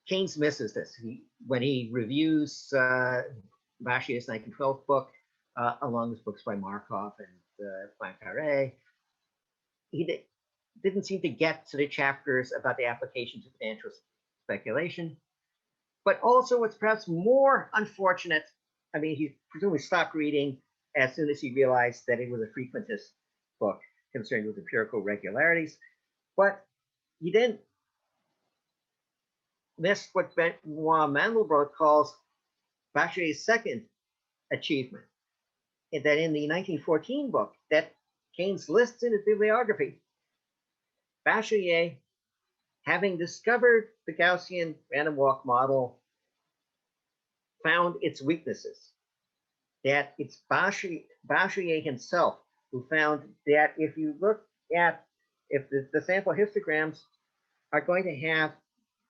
Keynes misses this. When he reviews Bachier's 1912 book, along with books by Markov and Poincaré, he didn't seem to get to the chapters about the applications of financial speculation. But also what's perhaps more unfortunate, I mean, he presumably stopped reading as soon as he realized that it was a frequentist book concerned with empirical regularities. But he didn't miss what Benoit Mandelbrot calls Bachier's second achievement, that in the 1914 book that Keynes lists in his bibliography, Bachier, having discovered the Gaussian random walk model, found its weaknesses. That it's Bachier himself who found that if you look at, if the sample histograms are going to have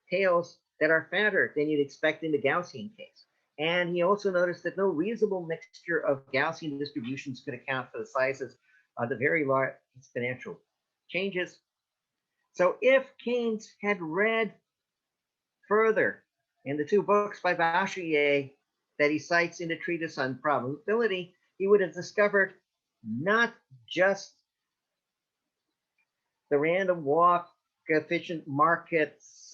tails that are fatter than you'd expect in the Gaussian case. And he also noticed that no reasonable mixture of Gaussian distributions could account for the sizes of the very large exponential changes. So if Keynes had read further in the two books by Bachier that he cites in the treatise on probability, he would have discovered not just the random walk efficient markets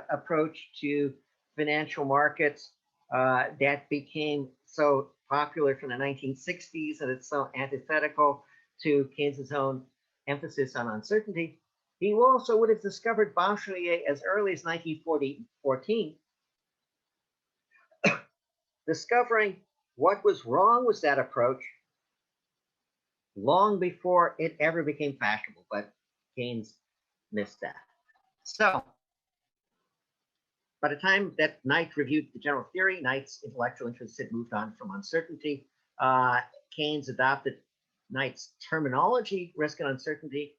approach to financial markets that became so popular from the 1960s, and it's so antithetical to Keynes's own emphasis on uncertainty. He also would have discovered Bachier as early as 1914, discovering what was wrong with that approach long before it ever became fashionable, but Keynes missed that. So by the time that Knight reviewed the general theory, Knight's intellectual interests had moved on from uncertainty. Keynes adopted Knight's terminology, risk and uncertainty,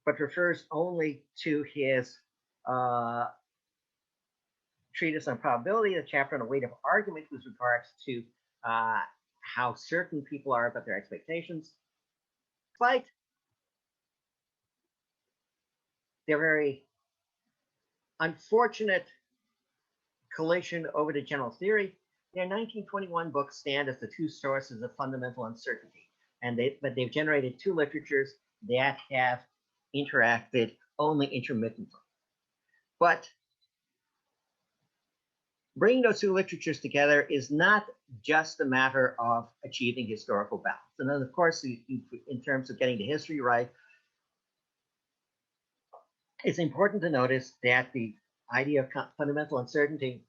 but refers only to his treatise on probability, the chapter on the weight of argument with regards to how certain people are about their expectations. Despite their very unfortunate collision over the general theory, their 1921 books stand as the two sources of fundamental uncertainty. But they've generated two literatures that have interacted only intermittently. But bringing those two literatures together is not just a matter of achieving historical balance. And then, of course, in terms of getting the history right, it's important to notice that the idea of fundamental uncertainty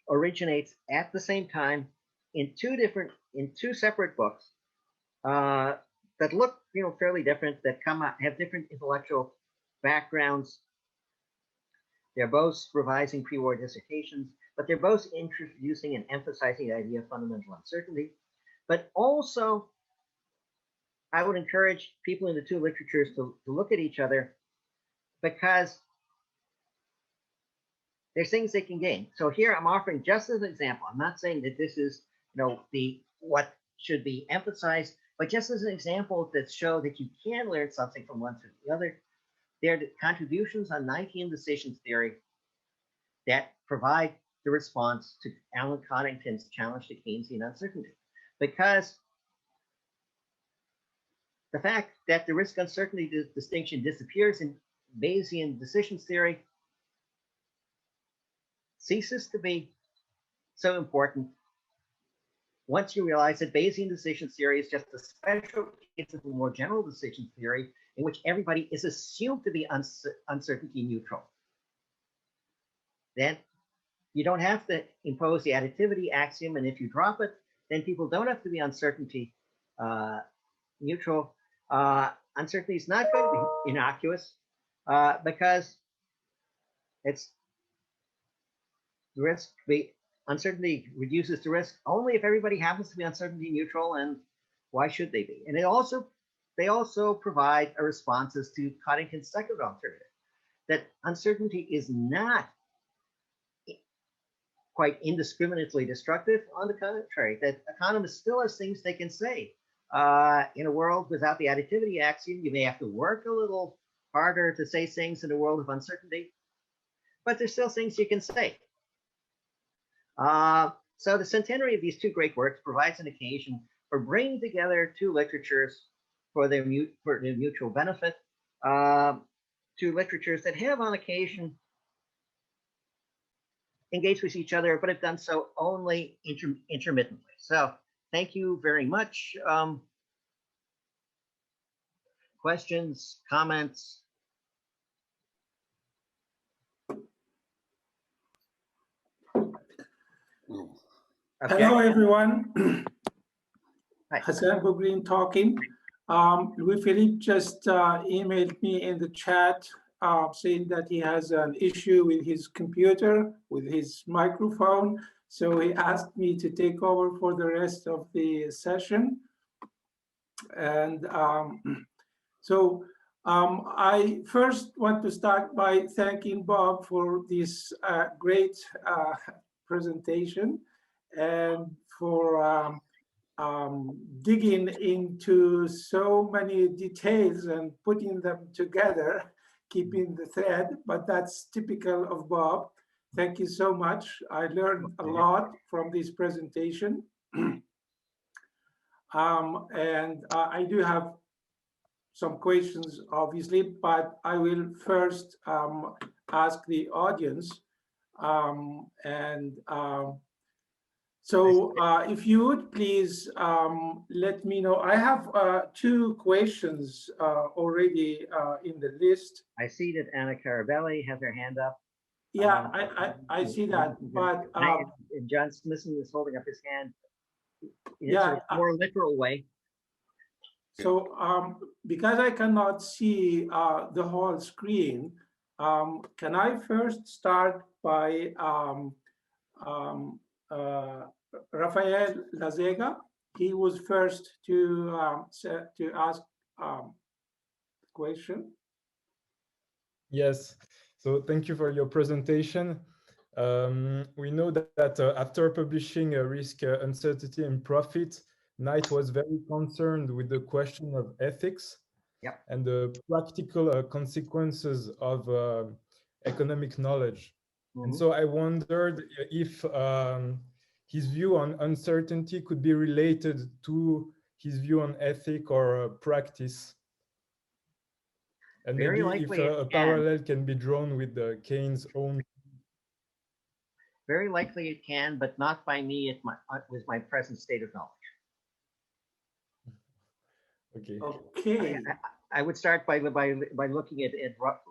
originates at the same time in two separate books that look, fairly different, that have different intellectual backgrounds. They're both revising pre-war dissertations, but they're both introducing and emphasizing the idea of fundamental uncertainty. But also, I would encourage people in the two literatures to look at each other, because there's things they can gain. So here I'm offering just as an example. I'm not saying that this is, what should be emphasized, but just as an example that show that you can learn something from one to the other. They're the contributions on Nietzschean decisions theory that provide the response to Alan Coddington's challenge to Keynesian uncertainty. Because the fact that the risk uncertainty distinction disappears in Bayesian decisions theory ceases to be so important once you realize that Bayesian decision theory is just a special case of a more general decision theory in which everybody is assumed to be uncertainty neutral. Then you don't have to impose the additivity axiom, and if you drop it, then people don't have to be uncertainty neutral. Uncertainty is not going to be innocuous because it's the risk. Uncertainty reduces the risk only if everybody happens to be uncertainty neutral, and why should they be? And they also provide a responses to Coddington's second alternative, that uncertainty is not quite indiscriminately destructive. On the contrary, that economists still have things they can say. In a world without the additivity axiom, you may have to work a little harder to say things in a world of uncertainty, but there's still things you can say. So the centenary of these two great works provides an occasion for bringing together two literatures for their mutual benefit, two literatures that have on occasion engaged with each other, but have done so only intermittently. So thank you very much. Questions, comments? Okay. Hello, everyone. Hi. Hassan Bougrine talking. Louis-Philippe just emailed me in the chat saying that he has an issue with his computer, with his microphone. So he asked me to take over for the rest of the session. And I first want to start by thanking Bob for this great presentation and for digging into so many details and putting them together, keeping the thread, but that's typical of Bob. Thank you so much. I learned a lot from this presentation. I do have some questions, obviously, but I will first ask the audience. So if you would please let me know. I have two questions already in the list. I see that Anna Carabelli has her hand up. Yeah, I see that, but John Smithson is holding up his hand in yeah, a more literal way. So because I cannot see the whole screen, can I first start by Rafael Lazega? He was first to ask question. Yes, so thank you for your presentation. We know that after publishing Risk, Uncertainty and Profit, Knight was very concerned with the question of ethics and the practical consequences of economic knowledge. And so I wondered if his view on uncertainty could be related to his view on ethic or practice. And Very maybe if likely it a can. parallel can be drawn with the Keynes' own. Very likely it can, but not by me with my present state of knowledge. Okay. Okay. I would start by looking at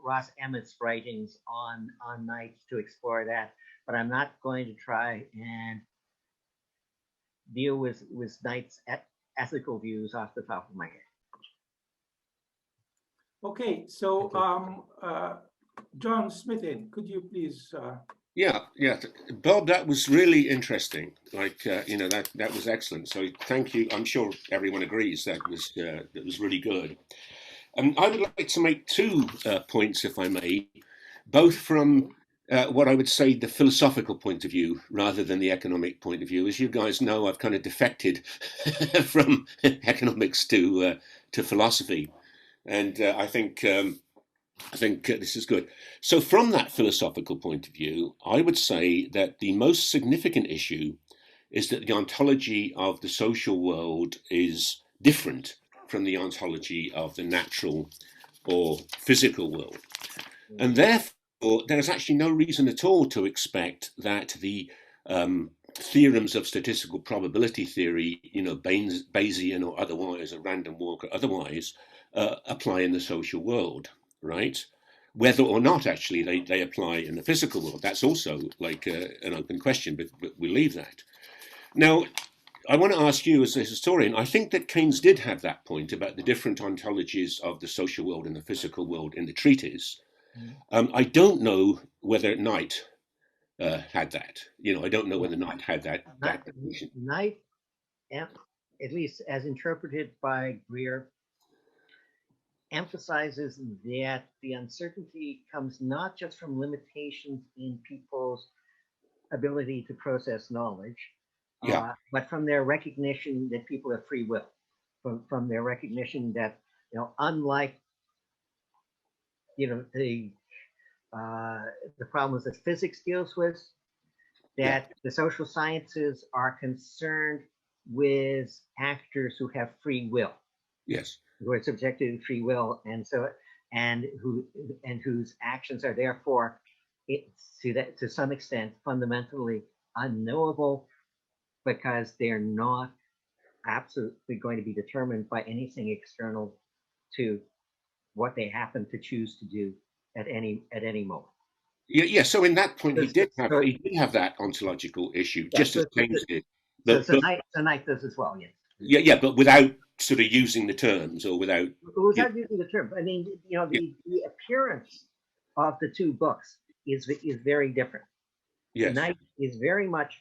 Ross Emmett's writings on Knight to explore that, but I'm not going to try and deal with Knight's ethical views off the top of my head. Okay, so John Smithin, could you please? Yeah, Bob, that was really interesting. Like, you know, that was excellent. So thank you. I'm sure everyone agrees that was really good. I would like to make two points, if I may, both from what I would say the philosophical point of view rather than the economic point of view. As you guys know, I've kind of defected from economics to philosophy, and I think this is good. So from that philosophical point of view, I would say that the most significant issue is that the ontology of the social world is different from the ontology of the natural or physical world. And therefore, there is actually no reason at all to expect that the theorems of statistical probability theory, you know, Bayesian or otherwise, or random walk or otherwise, apply in the social world, right? Whether or not actually they apply in the physical world, that's also like an open question, but we'll leave that. Now, I want to ask you as a historian, I think that Keynes did have that point about the different ontologies of the social world and the physical world in the treatise. I don't know whether Knight had that. You know, I don't know whether Knight had that. Knight, at least as interpreted by Greer, emphasizes that the uncertainty comes not just from limitations in people's ability to process knowledge, but from their recognition that people have free will, from their recognition that, you know, unlike, you know, the problems that physics deals with, that the social sciences are concerned with actors who have free will. Yes. Who are subjected to free will, and whose actions are therefore, to some extent, fundamentally unknowable, because they're not absolutely going to be determined by anything external to what they happen to choose to do at any moment. Yeah. So in that point, he did have that ontological issue, just as Keynes did. So Knight does as well, yes. Yeah, but without sort of using the terms or without using the term. I mean, you know, the appearance of the two books is very different. Yes. Knight is very much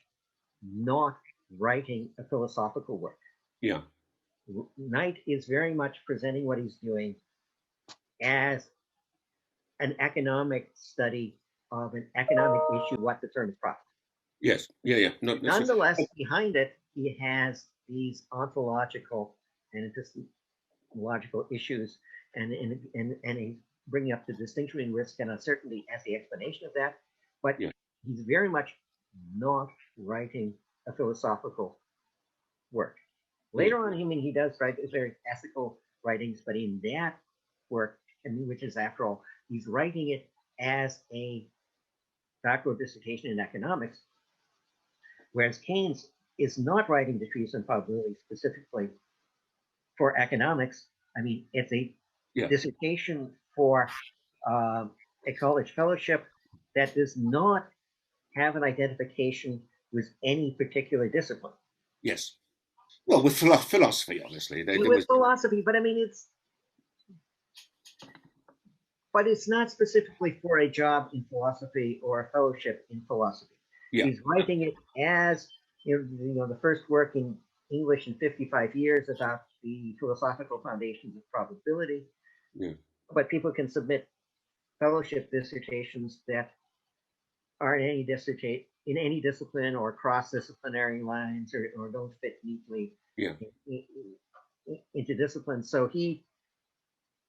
not writing a philosophical work. Yeah. Knight is very much presenting what he's doing as an economic study of an economic issue, what determines profit. Yes. Yeah. Nonetheless, behind it, he has these ontological and epistemological issues, and he's bringing up the distinction between risk and uncertainty as the explanation of that. But he's very much not writing a philosophical work. Later on, I mean, he does write very ethical writings, but in that work, I mean, which is, after all, he's writing it as a doctoral dissertation in economics, whereas Keynes is not writing the treatise on probability specifically for economics. I mean, it's a dissertation for a college fellowship that does not have an identification with any particular discipline. Yes. Well, with philosophy, obviously. With philosophy, but I mean, it's not specifically for a job in philosophy or a fellowship in philosophy. Yeah. He's writing it as, you know, the first work in English in 55 years about the philosophical foundations of probability. Yeah. But people can submit fellowship dissertations that are in any discipline or cross-disciplinary lines, or don't fit neatly into disciplines. So he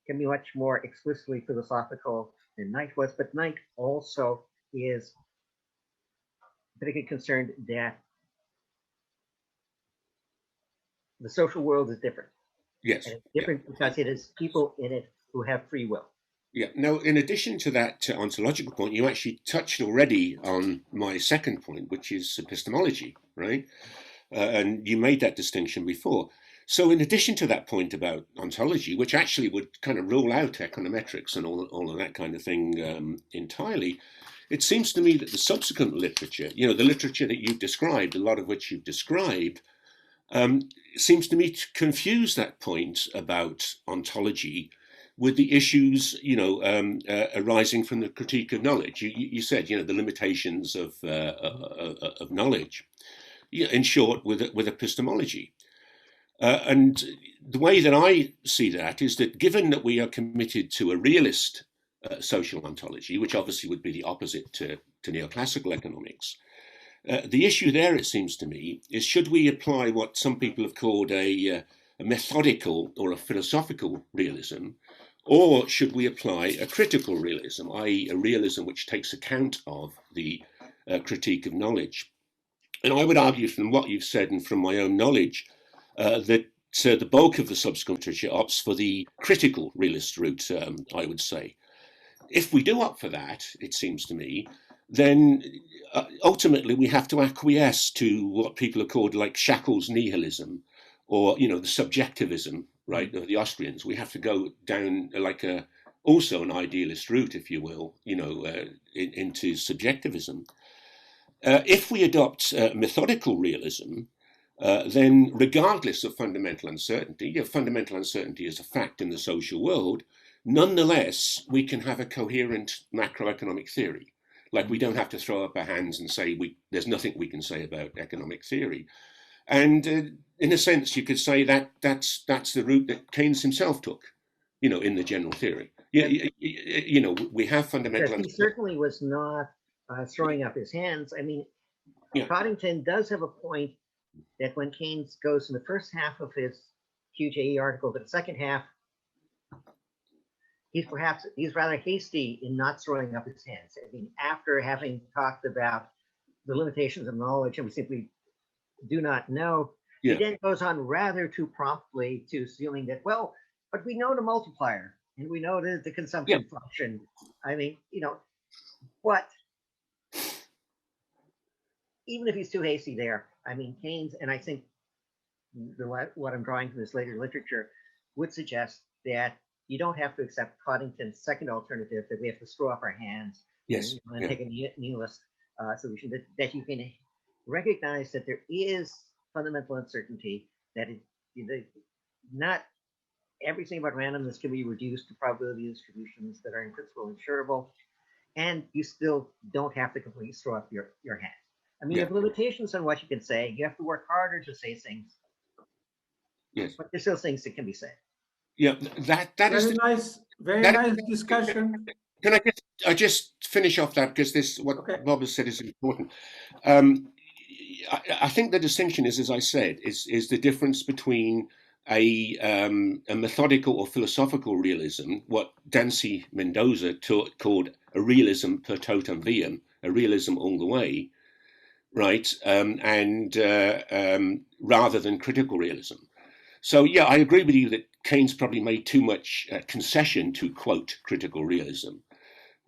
can be much more explicitly philosophical than Knight was, but Knight also is particularly concerned that the social world is different. Yes. And it's different because it is people in it who have free will. Yeah. Now, in addition to that ontological point, you actually touched already on my second point, which is epistemology, right? And you made that distinction before. So in addition to that point about ontology, which actually would kind of rule out econometrics and all of that kind of thing entirely, it seems to me that the subsequent literature, the literature that you've described, a lot of which you've described, seems to me to confuse that point about ontology with the issues, arising from the critique of knowledge. You said, the limitations of knowledge. In short, with epistemology. And the way that I see that is that given that we are committed to a realist social ontology, which obviously would be the opposite to neoclassical economics, the issue there, it seems to me, is should we apply what some people have called a methodical or a philosophical realism, or should we apply a critical realism, i.e. a realism which takes account of the critique of knowledge? And I would argue from what you've said and from my own knowledge that the bulk of the subsequent literature opts for the critical realist route, I would say. If we do opt for that, it seems to me, then ultimately we have to acquiesce to what people have called like Shackles nihilism, or, the subjectivism, right, of the Austrians. We have to go down like also an idealist route, if you will, into subjectivism. If we adopt methodical realism, then regardless of fundamental uncertainty is a fact in the social world, nonetheless, we can have a coherent macroeconomic theory. Like we don't have to throw up our hands and say there's nothing we can say about economic theory. And in a sense, you could say that that's the route that Keynes himself took, in the general theory. We have fundamental. He certainly was not throwing up his hands. I mean, Coddington does have a point that when Keynes goes in the first half of his QJE article to the second half, he's rather hasty in not throwing up his hands. I mean, after having talked about the limitations of knowledge and we simply do not know, he then goes on rather too promptly to assuming that, well, but we know the multiplier and we know the consumption function. I mean, what? Even if he's too hasty there, I mean, Keynes, and I think what I'm drawing from this later literature would suggest that you don't have to accept Coddington's second alternative, that we have to throw up our hands and take a nihilist solution, that you can recognize that there is fundamental uncertainty, that not everything about randomness can be reduced to probability distributions that are in principle insurable, and you still don't have to completely throw up your hands. I mean, you have limitations on what you can say. You have to work harder to say things. Yes. But there's still things that can be said. Yeah, that is very nice discussion. Can I just finish off that, because what Bob has said is important. I think the distinction is, as I said, is the difference between a methodical or philosophical realism, what Dancy Mendoza called a realism per totum viam, a realism all the way, right, and rather than critical realism. So, I agree with you that Keynes probably made too much concession to, quote, critical realism.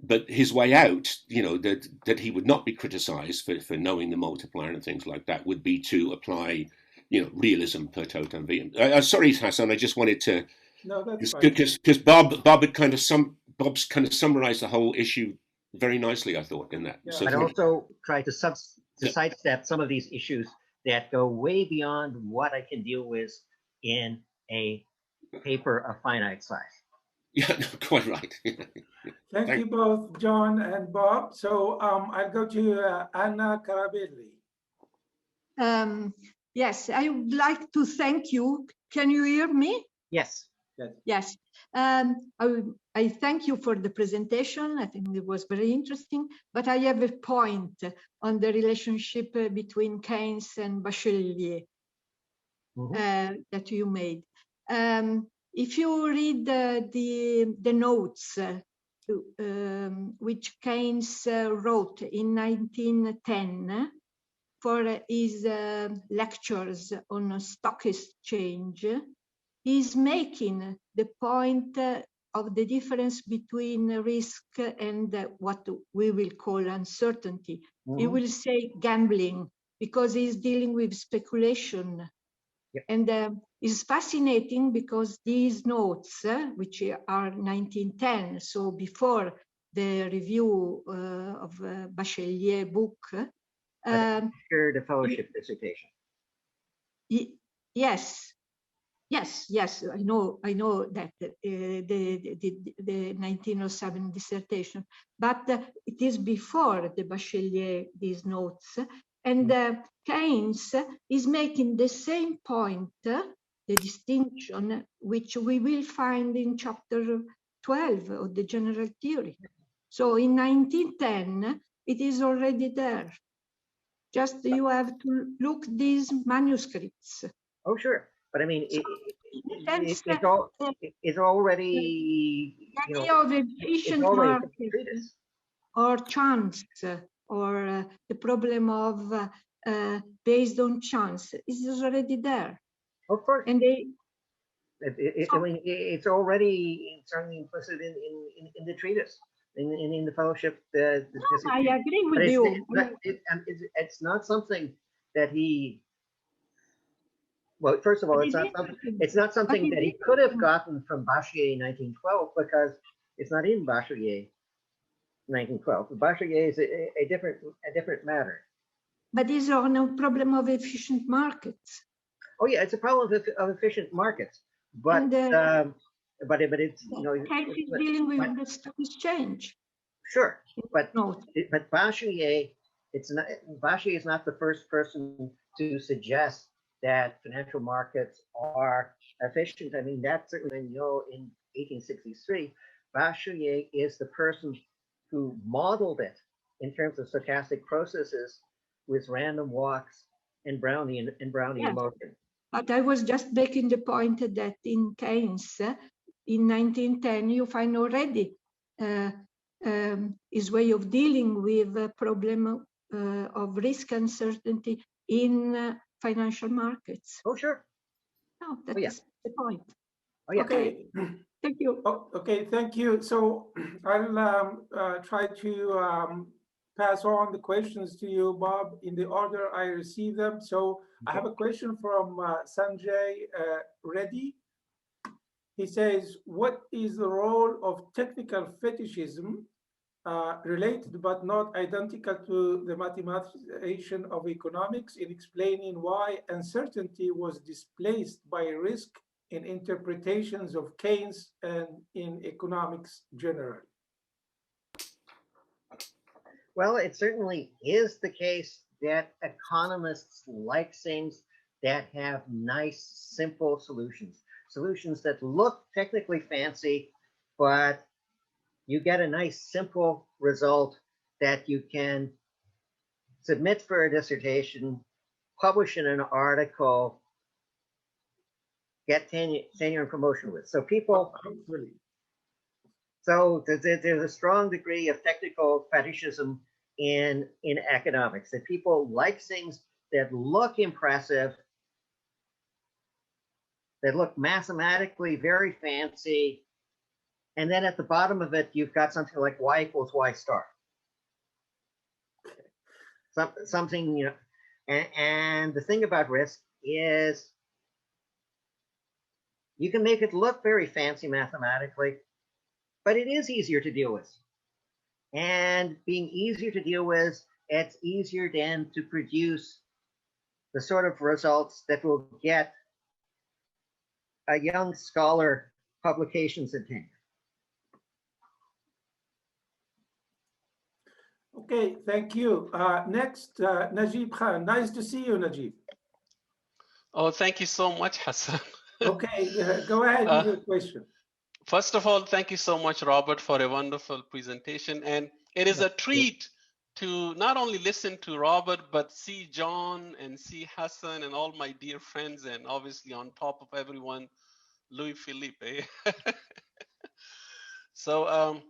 But his way out, that he would not be criticized for knowing the multiplier and things like that, would be to apply, realism per totum viam. Sorry, Hassan, I just wanted to... No, that's fine. Because Bob had kind of summarized the whole issue very nicely, I thought, in that. Yeah. So, I'd also try to sidestep some of these issues that go way beyond what I can deal with in a paper of finite size. Yeah, no, quite right. Thank you both, John and Bob. So I'll go to Anna Carabelli. Yes, I would like to thank you. Can you hear me? Yes. Yes. I thank you for the presentation. I think it was very interesting, but I have a point on the relationship between Keynes and Bachelier that you made. If you read the notes which Keynes wrote in 1910 for his lectures on stock exchange, he's making the point of the difference between risk and what we will call uncertainty. He will say gambling because he's dealing with speculation. Yep. And it's fascinating because these notes, which are 1910, so before the review of Bachelier book. The fellowship dissertation. Yes, I know that the 1907 dissertation, but it is before the Bachelier, these notes, and Keynes is making the same point, the distinction which we will find in chapter 12 of the general theory. So in 1910, it is already there. Just you have to look these manuscripts. Oh, sure. But I mean, it's already, the idea of efficient market or chance or the problem of based on chance is already there. Of course. And I mean, it's already certainly implicit in the treatise, in the fellowship. I agree with you. It's not something that he. Well, first of all, it's not something that he could have gotten from Bachelier 1912 because it's not in Bachelier 1912. Bachelier is a different matter. But is there no problem of efficient markets? Oh yeah, it's a problem of efficient markets, but it's He's dealing with the stock exchange. Sure, but Bachelier, Bachelier is not the first person to suggest that financial markets are efficient. I mean, that's certainly in 1863. Bachelier is the person who modeled it in terms of stochastic processes with random walks and Brownian motion. But I was just making the point that in Keynes, in 1910, you find already his way of dealing with the problem of risk uncertainty in financial markets. Oh, sure. No, that's the point. Oh, yeah. Okay. Thank you. Oh, okay, thank you. So I'll try to pass on the questions to you, Bob, in the order I receive them. So I have a question from Sanjay Reddy. He says, what is the role of technical fetishism related but not identical to the mathematization of economics in explaining why uncertainty was displaced by risk in interpretations of Keynes and in economics generally? Well, it certainly is the case that economists like things that have nice, simple solutions that look technically fancy, but you get a nice, simple result that you can submit for a dissertation, publish in an article, get tenure and promotion with. So people, so there's a strong degree of technical fetishism in economics, that people like things that look impressive, that look mathematically very fancy, and then at the bottom of it, you've got something like y equals y star. Something, and the thing about risk is you can make it look very fancy mathematically, but it is easier to deal with. And being easier to deal with, it's easier then to produce the sort of results that will get a young scholar publications and tenure. Okay, thank you. Next, Najib Khan. Nice to see you, Najib. Oh, thank you so much, Hassan. Okay, go ahead with your question. First of all, thank you so much, Robert, for a wonderful presentation. And it is a treat to not only listen to Robert, but see John and see Hassan and all my dear friends, and obviously on top of everyone, Louis-Philippe. So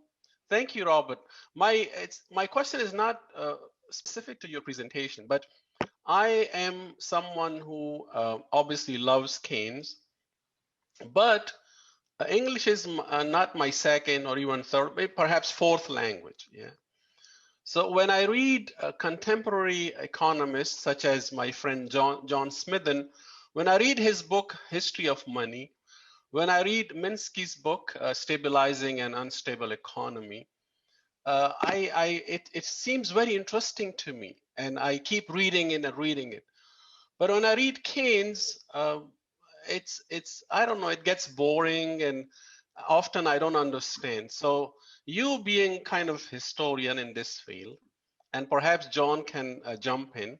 thank you, Robert. My question is not specific to your presentation, but I am someone who obviously loves Keynes, but English is not my second or even third, maybe perhaps fourth language. Yeah. So when I read contemporary economists such as my friend John Smithen, when I read his book History of Money, when I read Minsky's book Stabilizing an Unstable Economy, it seems very interesting to me, and I keep reading it and reading it. But when I read Keynes, it's I don't know, it gets boring, and often I don't understand. So you being kind of historian in this field, and perhaps John can jump in,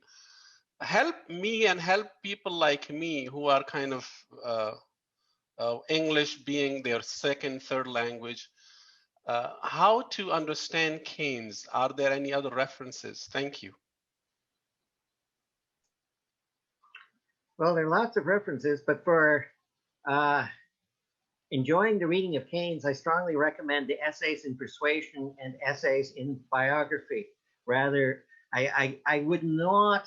help me and help people like me who are kind of English being their second, third language, how to understand Keynes. Are there any other references? Thank you. Well, there are lots of references, but for enjoying the reading of Keynes, I strongly recommend the Essays in Persuasion and Essays in Biography. Rather, I would not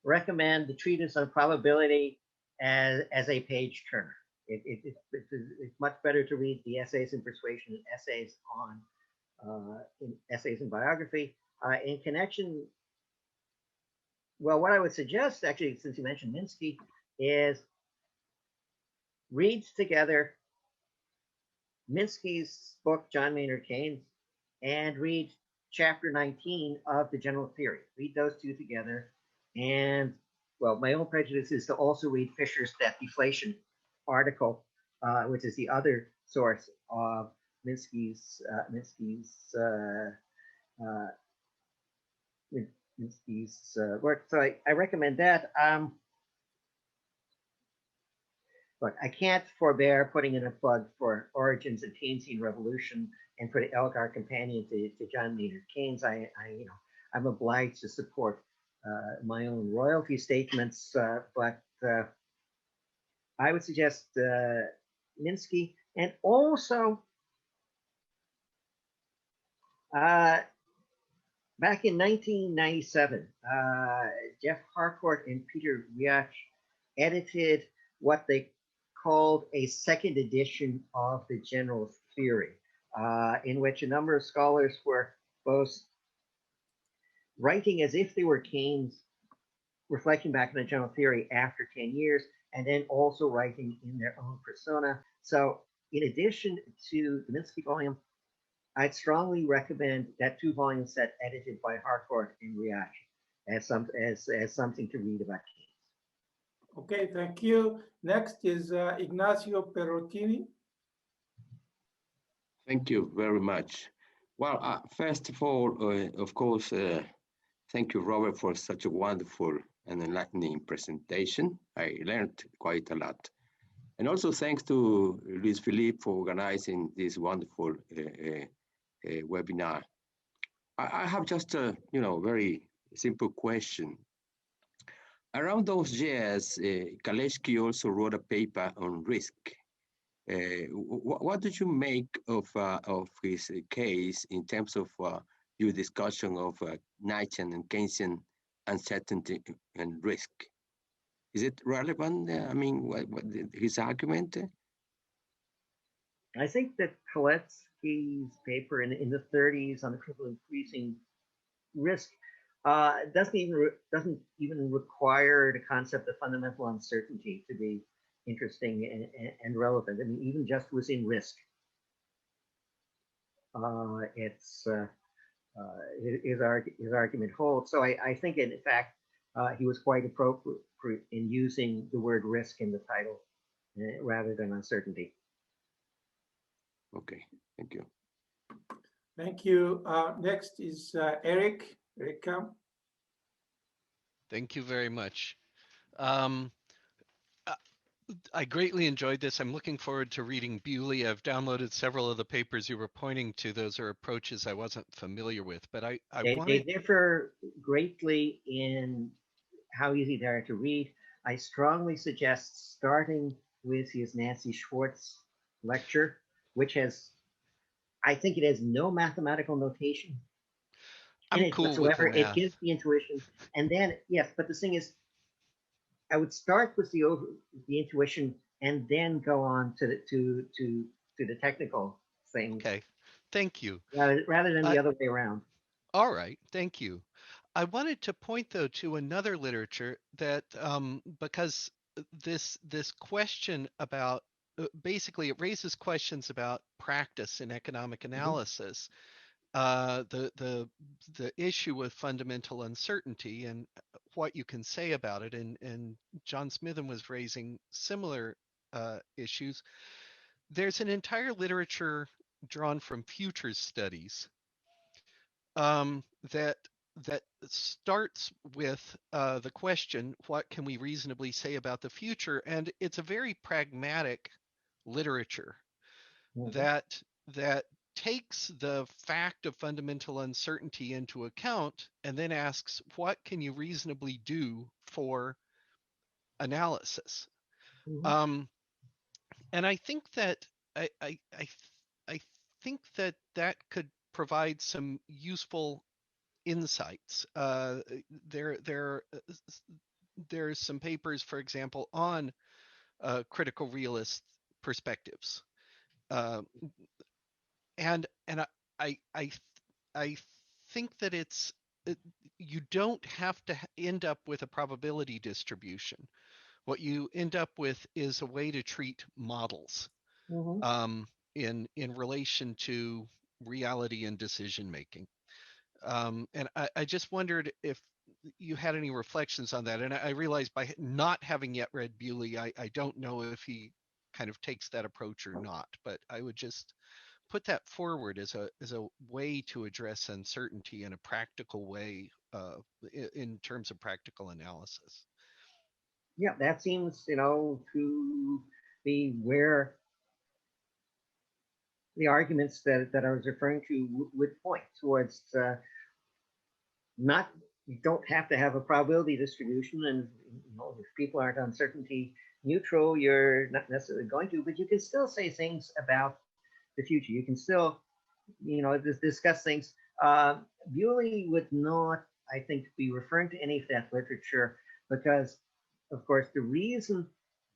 recommend the Treatise on Probability as a page turner. It's much better to read the Essays in Persuasion and Essays in Biography. In connection, well, what I would suggest, actually, since you mentioned Minsky, is read together Minsky's book, John Maynard Keynes, and read chapter 19 of The General Theory. Read those two together. And, well, my own prejudice is to also read Fisher's Debt Deflation article, which is the other source of Minsky's work. So I recommend that. Look, I can't forbear putting in a plug for Origins and Keynesian Revolution and for the Elgar Companion to John Maynard Keynes. I'm obliged to support my own royalty statements, but I would suggest Minsky, and also back in 1997, Jeff Harcourt and Peter Riach edited what they called a second edition of the General Theory, in which a number of scholars were both writing as if they were Keynes, reflecting back on the General Theory after 10 years, and then also writing in their own persona. So in addition to the Minsky volume, I'd strongly recommend that 2-volume set edited by Harcourt and Riach as something to read about Keynes. Okay, thank you. Next is Ignacio Perottini. Thank you very much. Well, first of all, of course, thank you, Robert, for such a wonderful and enlightening presentation. I learned quite a lot. And also thanks to Louis-Philippe for organizing this wonderful webinar. I have just a very simple question. Around those years, Kaleski also wrote a paper on risk. What did you make of his case in terms of your discussion of Nietzschean and Keynesian uncertainty and risk? Is it relevant? I mean, his argument? I think that Kaletsky's paper in the 30s on the critical increasing risk doesn't even require the concept of fundamental uncertainty to be interesting and relevant. I mean, even just within risk, his argument holds. So I think, in fact, he was quite appropriate in using the word risk in the title rather than uncertainty. Okay, thank you. Thank you. Next is Eric. Eric, come. Thank you very much. I greatly enjoyed this. I'm looking forward to reading Bewley. I've downloaded several of the papers you were pointing to. Those are approaches I wasn't familiar with, but they differ greatly in how easy they are to read. I strongly suggest starting with his Nancy Schwartz lecture, which I think it has no mathematical notation in it whatsoever. It gives the intuition, and then yes, but the thing is, I would start with the intuition and then go on to the technical things. Okay, thank you. Rather than the other way around. All right, thank you. I wanted to point though to another literature that because this question about basically it raises questions about practice in economic analysis. The issue with fundamental uncertainty and what you can say about it, and John Smithen was raising similar issues. There's an entire literature drawn from futures studies that starts with the question, what can we reasonably say about the future? And it's a very pragmatic literature that takes the fact of fundamental uncertainty into account and then asks, what can you reasonably do for analysis? And I think that I think that that could provide some useful insights. There's some papers, for example, on critical realist perspectives, and I think that you don't have to end up with a probability distribution. What you end up with is a way to treat models in relation to reality and decision making. And I just wondered if you had any reflections on that. And I realized by not having yet read Bewley, I don't know if he kind of takes that approach or not, but I would just put that forward as a way to address uncertainty in a practical way in terms of practical analysis. Yeah, that seems, to be where the arguments that I was referring to would point towards. You don't have to have a probability distribution, and if people aren't uncertainty neutral, you're not necessarily going to, but you can still say things about the future. You can still, discuss things. Bewley would not, I think, be referring to any of that literature because, of course, the reason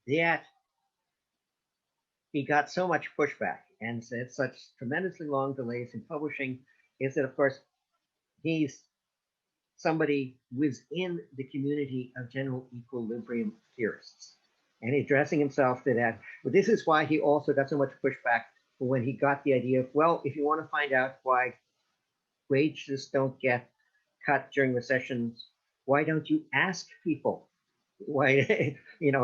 that he got so much pushback and said such tremendously long delays in publishing is that, of course, he's somebody within the community of general equilibrium theorists and addressing himself to that. But this is why he also got so much pushback when he got the idea of, well, if you want to find out why wages don't get cut during recessions, why don't you ask people? Why,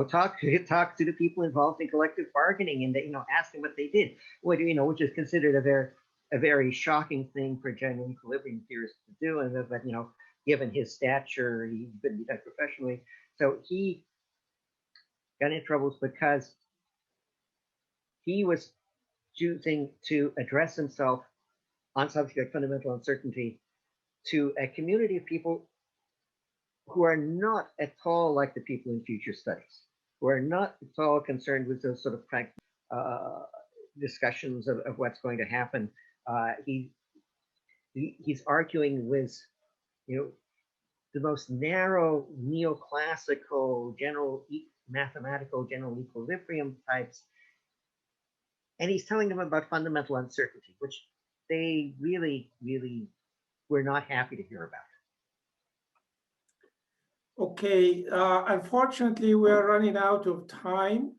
talk to the people involved in collective bargaining and, ask them what they did, which is considered a very shocking thing for general equilibrium theorists to do. And but, given his stature, he couldn't be done professionally. So he got in troubles because he was choosing to address himself on subject like fundamental uncertainty to a community of people who are not at all like the people in future studies, who are not at all concerned with those sort of practical discussions of what's going to happen. He's arguing with, the most narrow neoclassical mathematical general equilibrium types, and he's telling them about fundamental uncertainty, which they really, really were not happy to hear about. Okay, unfortunately, we're running out of time,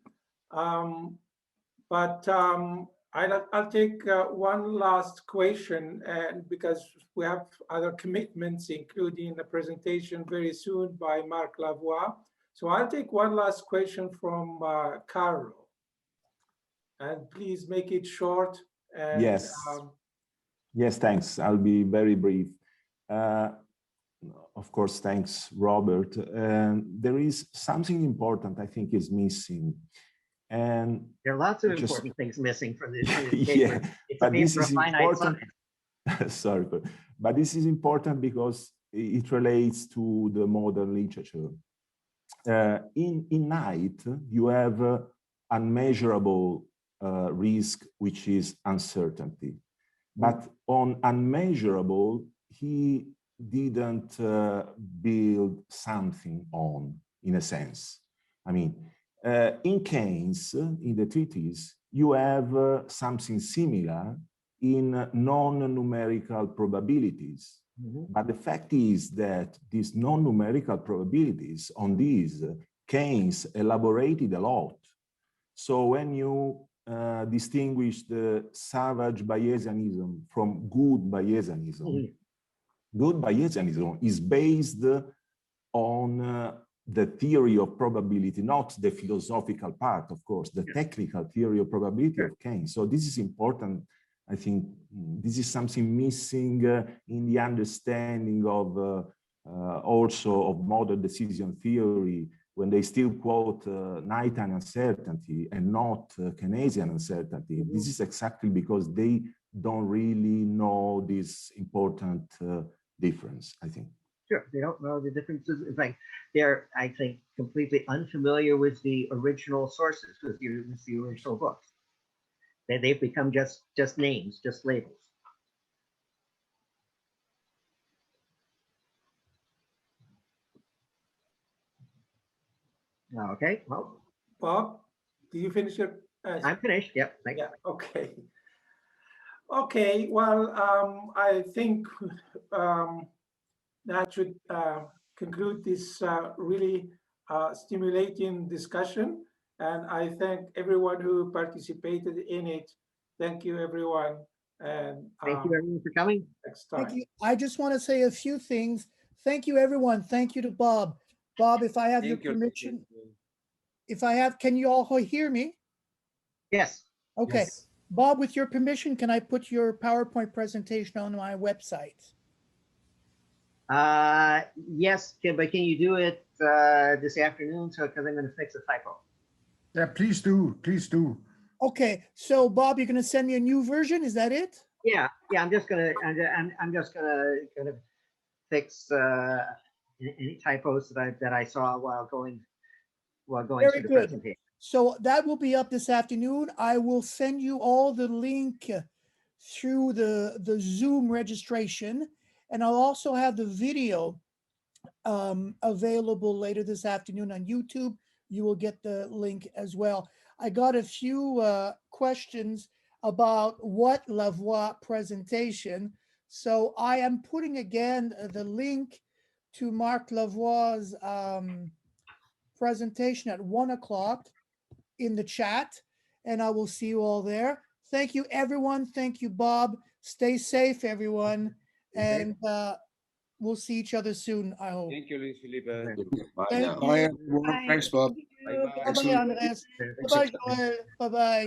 but I'll take one last question, and because we have other commitments, including a presentation very soon by Marc Lavoie. So I'll take one last question from Carlo. And please make it short. And, yes. Yes, thanks. I'll be very brief. Of course, thanks, Robert. There is something important I think is missing. And there are lots of important things missing from this paper. Yeah, it's but this is important. Sorry, but this is important because it relates to the modern literature. In Knight, you have unmeasurable risk, which is uncertainty. But on unmeasurable, he didn't build something on, in a sense. I mean, In Keynes, in the treatise, you have something similar in non-numerical probabilities. But the fact is that these non-numerical probabilities, on these, Keynes elaborated a lot. So when you distinguish the savage Bayesianism from good Bayesianism, good Bayesianism is based on the theory of probability, not the philosophical part, of course, the technical theory of probability of Keynes. So this is important. I think this is something missing in the understanding of also of modern decision theory, when they still quote nighttime uncertainty and not Keynesian uncertainty. This is exactly because they don't really know this important difference, I think. Sure, they don't know the differences. In fact, they're, I think, completely unfamiliar with the original sources, with the original books. They've become just names, just labels. Okay, well. Bob, do you finish your? I'm finished. Yep. Thank you. Okay. Okay. Well, I think that should conclude this really stimulating discussion. And I thank everyone who participated in it. Thank you, everyone. And thank you, everyone, for coming. Next time. Thank you. I just want to say a few things. Thank you, everyone. Thank you to Bob. Bob, if I have your permission, can you all hear me? Yes. Okay. Yes. Bob, with your permission, can I put your PowerPoint presentation on my website? Yes, but can you do it this afternoon? So, because I'm going to fix a typo. Yeah, please do. Please do. Okay. So, Bob, you're going to send me a new version. Is that it? Yeah. I'm just gonna kind of fix any typos that I saw while going through the presentation. So that will be up this afternoon. I will send you all the link through the Zoom registration, and I'll also have the video available later this afternoon on YouTube. You will get the link as well. I got a few questions about what Lavoie presentation. So I am putting again the link to Marc Lavoie's presentation at 1 o'clock in the chat, and I will see you all there. Thank you, everyone. Thank you, Bob. Stay safe, everyone. And we'll see each other soon, I hope. Thank you, Louis-Philippe. Bye, everyone. Thanks, Bob. Bye-bye, Andres. Bye-bye, Joel. Bye-bye.